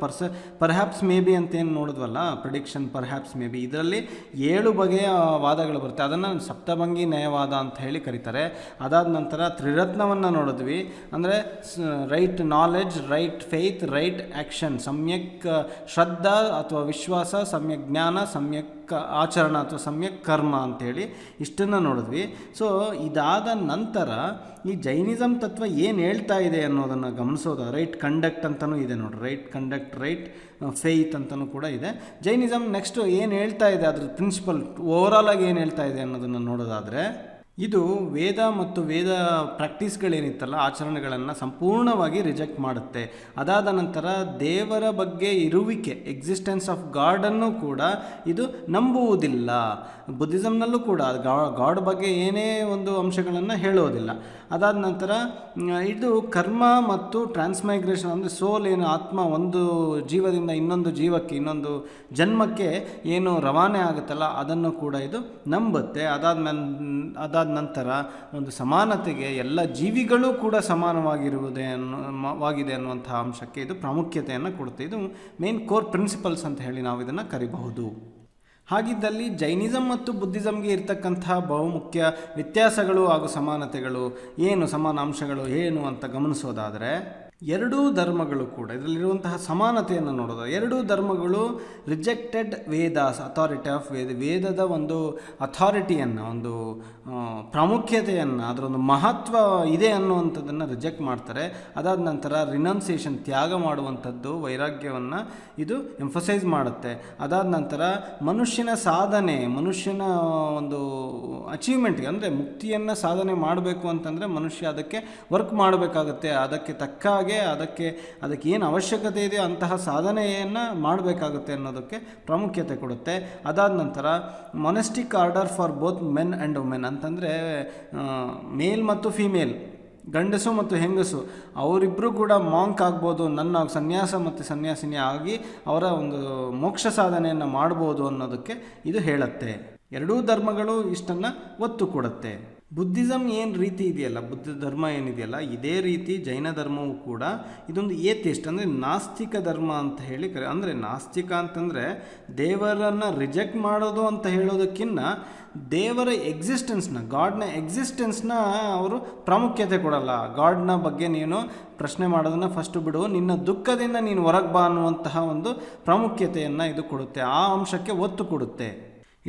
perhaps may be ಅಂತೇನು ನೋಡಿದ್ವಲ್ಲ, ಪ್ರಿಡಿಕ್ಷನ್ ಪರ್ಹ್ಯಾಪ್ಸ್ ಮೇ ಬಿ, ಇದರಲ್ಲಿ 7 ಬಗೆಯ ವಾದಗಳು ಬರುತ್ತೆ. ಅದನ್ನು ಸಪ್ತಭಂಗಿ ನಯವಾದ ಅಂತ ಹೇಳಿ ಕರೀತಾರೆ. ಅದಾದ ನಂತರ ತ್ರಿರತ್ನವನ್ನು ನೋಡಿದ್ವಿ. ಅಂದರೆ right knowledge, right faith, right action, ಸಮ್ಯಕ್ ಶ್ರದ್ಧಾ ಅಥವಾ ವಿಶ್ವಾಸ, ಸಮ್ಯಕ್ ಜ್ಞಾನ, ಸಮ್ಯಕ್ ಆಚರಣ ಅಥವಾ ಸಮ್ಯಕ್ ಕರ್ಮ ಅಂಥೇಳಿ ಇಷ್ಟನ್ನು ನೋಡಿದ್ವಿ. ಸೊ ಇದಾದ ನಂತರ ಈ ಜೈನಿಸಮ್ ತತ್ವ ಏನು ಹೇಳ್ತಾ ಇದೆ ಅನ್ನೋದನ್ನು ಗಮನಿಸೋದು. ರೈಟ್ ಕಂಡಕ್ಟ್ ಅಂತಲೂ ಇದೆ ನೋಡಿರಿ, ರೈಟ್ ಕಂಡಕ್ಟ್, ರೈಟ್ ಫೇತ್ ಅಂತಲೂ ಕೂಡ ಇದೆ. ಜೈನಿಸಮ್ ನೆಕ್ಸ್ಟು ಏನು ಹೇಳ್ತಾ ಇದೆ, ಅದ್ರ ಪ್ರಿನ್ಸಿಪಲ್ ಓವರಾಲ್ ಆಗಿ ಏನು ಹೇಳ್ತಾ ಇದೆ ಅನ್ನೋದನ್ನು ನೋಡೋದಾದರೆ, ಇದು ವೇದ ಮತ್ತು ವೇದ ಪ್ರಾಕ್ಟೀಸ್ಗಳೇನಿತ್ತಲ್ಲ, ಆಚರಣೆಗಳನ್ನು ಸಂಪೂರ್ಣವಾಗಿ ರಿಜೆಕ್ಟ್ ಮಾಡುತ್ತೆ. ಅದಾದ ನಂತರ ದೇವರ ಬಗ್ಗೆ ಇರುವಿಕೆ, ಎಕ್ಸಿಸ್ಟೆನ್ಸ್ ಆಫ್ ಗಾಡನ್ನು ಕೂಡ ಇದು ನಂಬುವುದಿಲ್ಲ. ಬುದ್ಧಿಸಮ್ನಲ್ಲೂ ಕೂಡ ಗಾಡ್ ಬಗ್ಗೆ ಏನೇ ಒಂದು ಅಂಶಗಳನ್ನು ಹೇಳೋದಿಲ್ಲ. ಅದಾದ ನಂತರ ಇದು ಕರ್ಮ ಮತ್ತು ಟ್ರಾನ್ಸ್ಮೈಗ್ರೇಷನ್, ಅಂದರೆ ಸೋಲ್ ಏನು, ಆತ್ಮ ಒಂದು ಜೀವದಿಂದ ಇನ್ನೊಂದು ಜೀವಕ್ಕೆ, ಇನ್ನೊಂದು ಜನ್ಮಕ್ಕೆ ಏನು ರವಾನೆ ಆಗುತ್ತಲ್ಲ, ಅದನ್ನು ಕೂಡ ಇದು ನಂಬುತ್ತೆ. ಅದಾದ ಅದಾದ ನಂತರ ಒಂದು ಸಮಾನತೆಗೆ ಎಲ್ಲ ಜೀವಿಗಳೂ ಕೂಡ ವಾಗಿದೆ ಅನ್ನುವಂಥ ಅಂಶಕ್ಕೆ ಇದು ಪ್ರಾಮುಖ್ಯತೆಯನ್ನು ಕೊಡುತ್ತೆ. ಇದು ಮೇನ್ ಕೋರ್ ಪ್ರಿನ್ಸಿಪಲ್ಸ್ ಅಂತ ಹೇಳಿ ನಾವು ಇದನ್ನು ಕರಿಬಹುದು. ಹಾಗಿದ್ದಲ್ಲಿ ಜೈನಿಸಮ್ ಮತ್ತು ಬುದ್ಧಿಸಮ್ಗೆ ಇರ್ತಕ್ಕಂಥ ಬಹುಮುಖ್ಯ ವ್ಯತ್ಯಾಸಗಳು ಹಾಗೂ ಸಮಾನತೆಗಳು ಏನು, ಸಮಾನಾಂಶಗಳು ಏನು ಅಂತ ಗಮನಿಸೋದಾದರೆ, ಎರಡೂ ಧರ್ಮಗಳು ಕೂಡ ಇದರಲ್ಲಿರುವಂತಹ ಸಮಾನತೆಯನ್ನು ನೋಡೋದು. ಎರಡೂ ಧರ್ಮಗಳು ರಿಜೆಕ್ಟೆಡ್ ವೇದಾಸ್, ಅಥಾರಿಟಿ ಆಫ್ ವೇದದ ಒಂದು ಅಥಾರಿಟಿಯನ್ನು, ಒಂದು ಪ್ರಾಮುಖ್ಯತೆಯನ್ನು, ಅದರೊಂದು ಮಹತ್ವ ಇದೆ ಅನ್ನುವಂಥದ್ದನ್ನು ರಿಜೆಕ್ಟ್ ಮಾಡ್ತಾರೆ. ಅದಾದ ನಂತರ ರಿನೌನ್ಸಿಯೇಷನ್, ತ್ಯಾಗ ಮಾಡುವಂಥದ್ದು, ವೈರಾಗ್ಯವನ್ನು ಇದು ಎಂಫಸೈಸ್ ಮಾಡುತ್ತೆ. ಅದಾದ ನಂತರ ಮನುಷ್ಯನ ಸಾಧನೆ, ಮನುಷ್ಯನ ಒಂದು ಅಚೀವ್ಮೆಂಟ್ಗೆ, ಅಂದರೆ ಮುಕ್ತಿಯನ್ನು ಸಾಧನೆ ಮಾಡಬೇಕು ಅಂತಂದರೆ ಮನುಷ್ಯ ಅದಕ್ಕೆ ವರ್ಕ್ ಮಾಡಬೇಕಾಗತ್ತೆ. ಅದಕ್ಕೆ ತಕ್ಕ ಹಾಗೆ ಅದಕ್ಕೆ ಏನು ಅವಶ್ಯಕತೆ ಇದೆ ಅಂತಹ ಸಾಧನೆಯನ್ನು ಮಾಡಬೇಕಾಗುತ್ತೆ ಅನ್ನೋದಕ್ಕೆ ಪ್ರಾಮುಖ್ಯತೆ ಕೊಡುತ್ತೆ. ಅದಾದ ನಂತರ monastic order for both men and women ಅಂತಂದರೆ ಮೇಲ್ ಮತ್ತು ಫೀಮೇಲ್, ಗಂಡಸು ಮತ್ತು ಹೆಂಗಸು ಅವರಿಬ್ಬರು ಕೂಡ ಮಾಂಕ್ ಆಗ್ಬೋದು, ನನ್ನ ಸನ್ಯಾಸ ಮತ್ತು ಸನ್ಯಾಸಿನಿ ಆಗಿ ಅವರ ಒಂದು ಮೋಕ್ಷ ಸಾಧನೆಯನ್ನು ಮಾಡ್ಬೋದು ಅನ್ನೋದಕ್ಕೆ ಇದು ಹೇಳುತ್ತೆ. ಎರಡೂ ಧರ್ಮಗಳು ಇಷ್ಟನ್ನು ಒತ್ತು ಕೊಡುತ್ತೆ. ಬುದ್ಧಿಸಮ್ ಏನು ರೀತಿ ಇದೆಯಲ್ಲ, ಬುದ್ಧ ಧರ್ಮ ಏನಿದೆಯಲ್ಲ, ಇದೇ ರೀತಿ ಜೈನ ಧರ್ಮವೂ ಕೂಡ ಇದೊಂದು ಏಥಿಸ್ಟ್, ಅಂದರೆ ನಾಸ್ತಿಕ ಧರ್ಮ ಅಂತ ಹೇಳಿ ಅಂದರೆ ನಾಸ್ತಿಕ ಅಂತಂದರೆ ದೇವರನ್ನು ರಿಜೆಕ್ಟ್ ಮಾಡೋದು ಅಂತ ಹೇಳೋದಕ್ಕಿಂತ ದೇವರ ಎಕ್ಸಿಸ್ಟೆನ್ಸ್ನ, ಗಾಡ್ನ ಎಕ್ಸಿಸ್ಟೆನ್ಸ್ನ ಅವರು ಪ್ರಾಮುಖ್ಯತೆ ಕೊಡಲ್ಲ. ಗಾಡ್ನ ಬಗ್ಗೆ ನೀನು ಪ್ರಶ್ನೆ ಮಾಡೋದನ್ನು ಫಸ್ಟ್ ಬಿಡು, ನಿನ್ನ ದುಃಖದಿಂದ ನೀನು ಹೊರಗೆ ಬಾ ಅನ್ನುವಂತಹ ಒಂದು ಪ್ರಾಮುಖ್ಯತೆಯನ್ನು ಇದು ಕೊಡುತ್ತೆ. ಆ ಅಂಶಕ್ಕೆ ಒತ್ತು ಕೊಡುತ್ತೆ.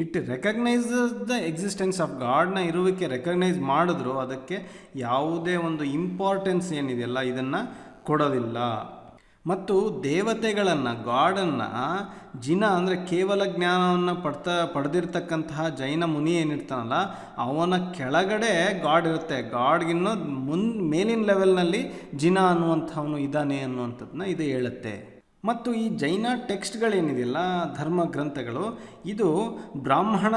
It recognises the existence of ಗಾಡ್ನ ಇರುವಿಕೆ ರೆಕಗ್ನೈಸ್ ಮಾಡಿದ್ರು ಅದಕ್ಕೆ ಯಾವುದೇ ಒಂದು ಇಂಪಾರ್ಟೆನ್ಸ್ ಏನಿದೆಯಲ್ಲ ಇದನ್ನು ಕೊಡೋದಿಲ್ಲ. ಮತ್ತು ದೇವತೆಗಳನ್ನು, ಗಾಡನ್ನು ಜಿನ ಅಂದರೆ ಕೇವಲ ಜ್ಞಾನವನ್ನು ಪಡೆದಿರ್ತಕ್ಕಂತಹ ಜೈನ ಮುನಿ ಏನಿರ್ತಾನಲ್ಲ ಅವನ ಕೆಳಗಡೆ ಗಾಡ್ ಇರುತ್ತೆ. ಗಾಡ್ಗಿನ್ನೂ ಮೇಲಿನ ಲೆವೆಲ್ನಲ್ಲಿ ಜಿನ ಅನ್ನುವಂಥವನು ಇದ್ದಾನೆ ಅನ್ನುವಂಥದ್ದನ್ನ ಇದು ಹೇಳುತ್ತೆ. ಮತ್ತು ಈ ಜೈನ ಟೆಕ್ಸ್ಟ್ಗಳೇನಿದೆಯಲ್ಲ, ಧರ್ಮ ಗ್ರಂಥಗಳು, ಇದು ಬ್ರಾಹ್ಮಣ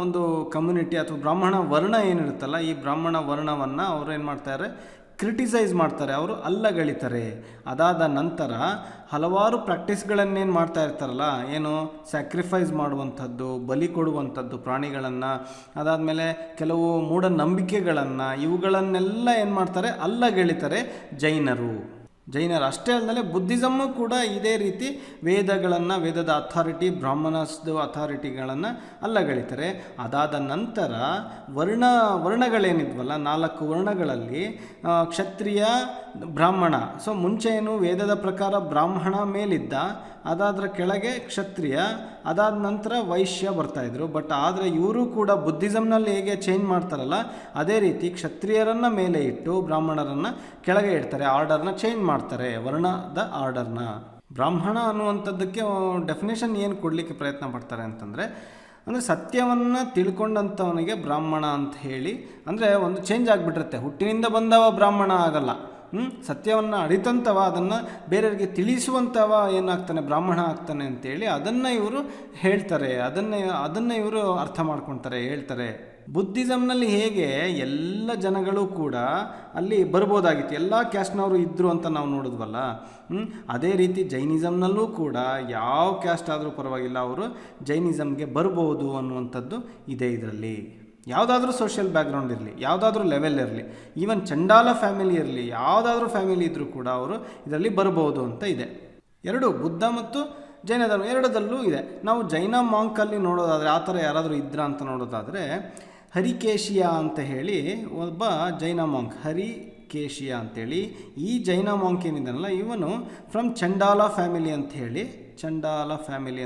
ಒಂದು ಕಮ್ಯುನಿಟಿ ಅಥವಾ ಬ್ರಾಹ್ಮಣ ವರ್ಣ ಏನಿರುತ್ತಲ್ಲ, ಈ ಬ್ರಾಹ್ಮಣ ವರ್ಣವನ್ನು ಅವರು ಏನು ಮಾಡ್ತಾರೆ, ಕ್ರಿಟಿಸೈಸ್ ಮಾಡ್ತಾರೆ, ಅವರು ಅಲ್ಲಗಳಿತಾರೆ. ಅದಾದ ನಂತರ ಹಲವಾರು ಪ್ರಾಕ್ಟೀಸ್ಗಳನ್ನೇನು ಮಾಡ್ತಾ ಇರ್ತಾರಲ್ಲ, ಏನು ಸ್ಯಾಕ್ರಿಫೈಸ್ ಮಾಡುವಂಥದ್ದು, ಬಲಿ ಕೊಡುವಂಥದ್ದು ಪ್ರಾಣಿಗಳನ್ನು, ಅದಾದಮೇಲೆ ಕೆಲವು ಮೂಢನಂಬಿಕೆಗಳನ್ನು, ಇವುಗಳನ್ನೆಲ್ಲ ಏನು ಮಾಡ್ತಾರೆ, ಅಲ್ಲಗಳಿತಾರೆ ಜೈನರು. ಅಷ್ಟೇ ಅಲ್ಲದೆ ಬುದ್ಧಿಸಮ್ಮು ಕೂಡ ಇದೇ ರೀತಿ ವೇದಗಳನ್ನು, ವೇದದ ಅಥಾರಿಟಿ, ಬ್ರಾಹ್ಮಣಸ್ದು ಅಥಾರಿಟಿಗಳನ್ನು ಅಲ್ಲಗಳಿತಾರೆ. ಅದಾದ ನಂತರ ವರ್ಣಗಳೇನಿದ್ವಲ್ಲ, 4 ವರ್ಣಗಳಲ್ಲಿ ಕ್ಷತ್ರಿಯ, ಬ್ರಾಹ್ಮಣ. ಸೊ ಮುಂಚೆ ಏನು ವೇದದ ಪ್ರಕಾರ ಬ್ರಾಹ್ಮಣ ಮೇಲಿದ್ದ, ಅದಾದ್ರ ಕೆಳಗೆ ಕ್ಷತ್ರಿಯ, ಅದಾದ ನಂತರ ವೈಶ್ಯ ಬರ್ತಾಯಿದ್ರು. ಬಟ್ ಆದರೆ ಇವರು ಕೂಡ ಬುದ್ಧಿಸಮ್ನಲ್ಲಿ ಹೇಗೆ ಚೇಂಜ್ ಮಾಡ್ತಾರಲ್ಲ ಅದೇ ರೀತಿ ಕ್ಷತ್ರಿಯರನ್ನು ಮೇಲೆ ಇಟ್ಟು ಬ್ರಾಹ್ಮಣರನ್ನು ಕೆಳಗೆ ಇಡ್ತಾರೆ, ಆರ್ಡರ್ನ ಚೇಂಜ್ ಮಾಡ್ತಾರೆ, ವರ್ಣದ ಆರ್ಡರ್ನ. ಬ್ರಾಹ್ಮಣ ಅನ್ನುವಂಥದ್ದಕ್ಕೆ ಡೆಫಿನೇಷನ್ ಏನು ಕೊಡಲಿಕ್ಕೆ ಪ್ರಯತ್ನ ಪಡ್ತಾರೆ ಅಂತಂದರೆ, ಅಂದರೆ ಸತ್ಯವನ್ನು ತಿಳ್ಕೊಂಡಂಥವನಿಗೆ ಬ್ರಾಹ್ಮಣ ಅಂತ ಹೇಳಿ, ಅಂದರೆ ಒಂದು ಚೇಂಜ್ ಆಗಿಬಿಟ್ಟಿರುತ್ತೆ. ಹುಟ್ಟಿನಿಂದ ಬಂದವ ಬ್ರಾಹ್ಮಣ ಆಗಲ್ಲ, ಸತ್ಯವನ್ನು ಅರಿತಂಥವ, ಅದನ್ನು ಬೇರೆಯವರಿಗೆ ತಿಳಿಸುವಂಥವ ಏನಾಗ್ತಾನೆ, ಬ್ರಾಹ್ಮಣ ಆಗ್ತಾನೆ ಅಂತೇಳಿ ಅದನ್ನು ಇವರು ಹೇಳ್ತಾರೆ, ಅದನ್ನು ಇವರು ಅರ್ಥ ಮಾಡ್ಕೊಳ್ತಾರೆ, ಹೇಳ್ತಾರೆ. ಬುದ್ಧಿಸಮ್ನಲ್ಲಿ ಹೇಗೆ ಎಲ್ಲ ಜನಗಳು ಕೂಡ ಅಲ್ಲಿ ಬರ್ಬೋದಾಗಿತ್ತು, ಎಲ್ಲ ಕ್ಯಾಸ್ಟ್ನವರು ಇದ್ದರು ಅಂತ ನಾವು ನೋಡಿದ್ವಲ್ಲ, ಅದೇ ರೀತಿ ಜೈನಿಸಮ್ನಲ್ಲೂ ಕೂಡ ಯಾವ ಕ್ಯಾಸ್ಟ್ ಆದರೂ ಪರವಾಗಿಲ್ಲ, ಅವರು ಜೈನಿಸಮ್ಗೆ ಬರ್ಬೋದು ಅನ್ನುವಂಥದ್ದು ಇದೆ. ಇದರಲ್ಲಿ ಯಾವುದಾದ್ರೂ ಸೋಷಿಯಲ್ ಬ್ಯಾಕ್ಗ್ರೌಂಡ್ ಇರಲಿ, ಯಾವುದಾದ್ರೂ ಲೆವೆಲ್ ಇರಲಿ, ಈವನ್ ಚಂಡಾಲ ಫ್ಯಾಮಿಲಿ ಇರಲಿ, ಯಾವುದಾದ್ರೂ ಫ್ಯಾಮಿಲಿ ಇದ್ದರೂ ಕೂಡ ಅವರು ಇದರಲ್ಲಿ ಬರ್ಬೋದು ಅಂತ ಇದೆ. ಎರಡು ಬುದ್ಧ ಮತ್ತು ಜೈನ ಧರ್ಮ ಎರಡದಲ್ಲೂ ಇದೆ. ನಾವು ಜೈನ ಮಾಂಕಲ್ಲಿ ನೋಡೋದಾದರೆ, ಆ ಥರ ಯಾರಾದರೂ ಇದ್ರ ಅಂತ ನೋಡೋದಾದರೆ, ಹರಿಕೇಶಿಯ ಅಂತ ಹೇಳಿ ಒಬ್ಬ ಜೈನ ಮಾಂಕ್, ಹರಿಕೇಶಿಯ ಅಂತೇಳಿ, ಈ ಜೈನ ಮಾಂಕ್ ಏನಿದ್ದಾನಲ್ಲ ಇವನು ಫ್ರಮ್ ಚಂಡಾಲ ಫ್ಯಾಮಿಲಿ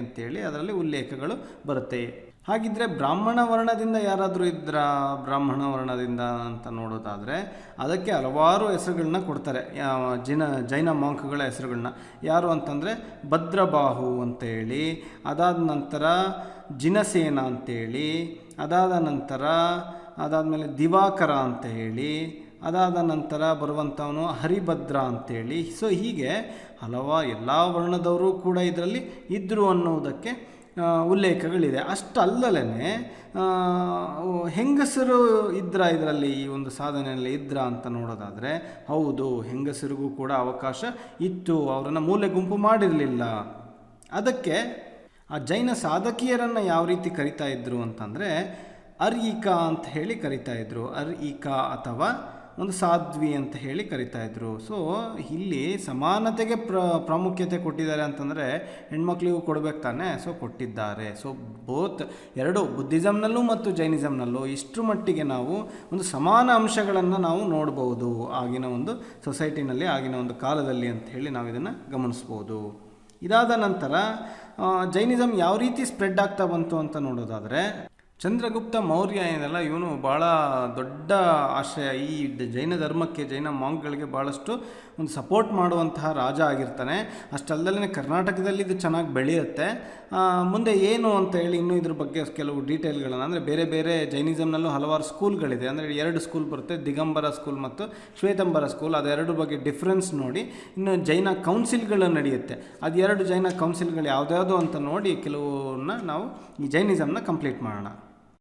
ಅಂತೇಳಿ ಅದರಲ್ಲಿ ಉಲ್ಲೇಖಗಳು ಬರುತ್ತೆ. ಹಾಗಿದ್ದರೆ ಬ್ರಾಹ್ಮಣ ವರ್ಣದಿಂದ ಯಾರಾದರೂ ಇದ್ರ, ಬ್ರಾಹ್ಮಣ ವರ್ಣದಿಂದ ಅಂತ ನೋಡೋದಾದರೆ ಅದಕ್ಕೆ ಹಲವಾರು ಹೆಸರುಗಳನ್ನ ಕೊಡ್ತಾರೆ, ಜೈನ ಮಾಂಕ್ಗಳ ಹೆಸರುಗಳನ್ನ. ಯಾರು ಅಂತಂದರೆ ಭದ್ರಬಾಹು ಅಂತೇಳಿ, ಅದಾದ ನಂತರ ಜಿನಸೇನ ಅಂತೇಳಿ, ಅದಾದಮೇಲೆ ದಿವಾಕರ ಅಂತ ಹೇಳಿ, ಅದಾದ ನಂತರ ಬರುವಂಥವನು ಹರಿಭದ್ರ ಅಂತೇಳಿ. ಸೊ ಹೀಗೆ ಎಲ್ಲ ವರ್ಣದವರು ಕೂಡ ಇದರಲ್ಲಿ ಇದ್ದರು ಅನ್ನೋದಕ್ಕೆ ಉಲ್ಲೇಖಗಳಿದೆ. ಅಷ್ಟಲ್ಲದೇ ಹೆಂಗಸರು ಇದರಲ್ಲಿ ಈ ಒಂದು ಸಾಧನೆಯಲ್ಲಿ ಇದ್ರ ಅಂತ ನೋಡೋದಾದರೆ, ಹೌದು, ಹೆಂಗಸರಿಗೂ ಕೂಡ ಅವಕಾಶ ಇತ್ತು, ಅವರನ್ನು ಮೂಲೆ ಗುಂಪು ಮಾಡಿರಲಿಲ್ಲ. ಅದಕ್ಕೆ ಆ ಜೈನ ಸಾಧಕಿಯರನ್ನು ಯಾವ ರೀತಿ ಕರಿತಾ ಇದ್ರು ಅಂತಂದರೆ ಈಕಾ ಅಂತ ಹೇಳಿ ಕರಿತಾ ಇದ್ರು. ಈಕಾ ಅಥವಾ ಒಂದು ಸಾಧ್ವಿ ಅಂತ ಹೇಳಿ ಕರಿತಾ ಇದ್ರು. ಸೊ ಇಲ್ಲಿ ಸಮಾನತೆಗೆ ಪ್ರಾಮುಖ್ಯತೆ ಕೊಟ್ಟಿದ್ದಾರೆ ಅಂತಂದರೆ ಹೆಣ್ಮಕ್ಳಿಗೂ ಕೊಡಬೇಕು ತಾನೆ, ಸೊ ಕೊಟ್ಟಿದ್ದಾರೆ. ಸೊ ಬೋತ್ ಎರಡು ಬುದ್ಧಿಸಮ್ನಲ್ಲೂ ಮತ್ತು ಜೈನಿಸಮ್ನಲ್ಲೂ ಇಷ್ಟರ ಮಟ್ಟಿಗೆ ನಾವು ಒಂದು ಸಮಾನ ಅಂಶಗಳನ್ನು ನಾವು ನೋಡ್ಬೋದು ಆಗಿನ ಒಂದು ಸೊಸೈಟಿನಲ್ಲಿ, ಆಗಿನ ಒಂದು ಕಾಲದಲ್ಲಿ ಅಂತ ಹೇಳಿ ನಾವು ಇದನ್ನು ಗಮನಿಸ್ಬೋದು. ಇದಾದ ನಂತರ ಜೈನಿಸಮ್ ಯಾವ ರೀತಿ ಸ್ಪ್ರೆಡ್ ಆಗ್ತಾ ಬಂತು ಅಂತ ನೋಡೋದಾದರೆ, ಚಂದ್ರಗುಪ್ತ ಮೌರ್ಯ ಏನಲ್ಲ, ಇವನು ಭಾಳ ದೊಡ್ಡ ಆಶ್ರಯ ಈ ಜೈನ ಧರ್ಮಕ್ಕೆ, ಜೈನ ಮಾಂಕ್ಗಳಿಗೆ ಭಾಳಷ್ಟು ಒಂದು ಸಪೋರ್ಟ್ ಮಾಡುವಂತಹ ರಾಜ ಆಗಿರ್ತಾನೆ. ಅಷ್ಟಲ್ಲದೆ ಕರ್ನಾಟಕದಲ್ಲಿ ಇದು ಚೆನ್ನಾಗಿ ಬೆಳೆಯುತ್ತೆ. ಮುಂದೆ ಏನು ಅಂತ ಹೇಳಿ ಇನ್ನೂ ಇದ್ರ ಬಗ್ಗೆ ಕೆಲವು ಡೀಟೇಲ್ಗಳನ್ನು, ಅಂದರೆ ಬೇರೆ ಬೇರೆ ಜೈನಿಸಮ್ನಲ್ಲೂ ಹಲವಾರು ಸ್ಕೂಲ್ಗಳಿದೆ. ಅಂದರೆ 2 ಸ್ಕೂಲ್ ಬರುತ್ತೆ, ದಿಗಂಬರ ಸ್ಕೂಲ್ ಮತ್ತು ಶ್ವೇತಂಬರ ಸ್ಕೂಲ್. ಅದೆರಡು ಬಗ್ಗೆ ಡಿಫ್ರೆನ್ಸ್ ನೋಡಿ. ಇನ್ನು ಜೈನ ಕೌನ್ಸಿಲ್ಗಳು ನಡೆಯುತ್ತೆ, ಅದು 2 ಜೈನ ಕೌನ್ಸಿಲ್ಗಳು ಯಾವುದ್ಯಾವುದು ಅಂತ ನೋಡಿ ಕೆಲವನ್ನ ನಾವು ಈ ಜೈನಿಸಮ್ನ ಕಂಪ್ಲೀಟ್ ಮಾಡೋಣ.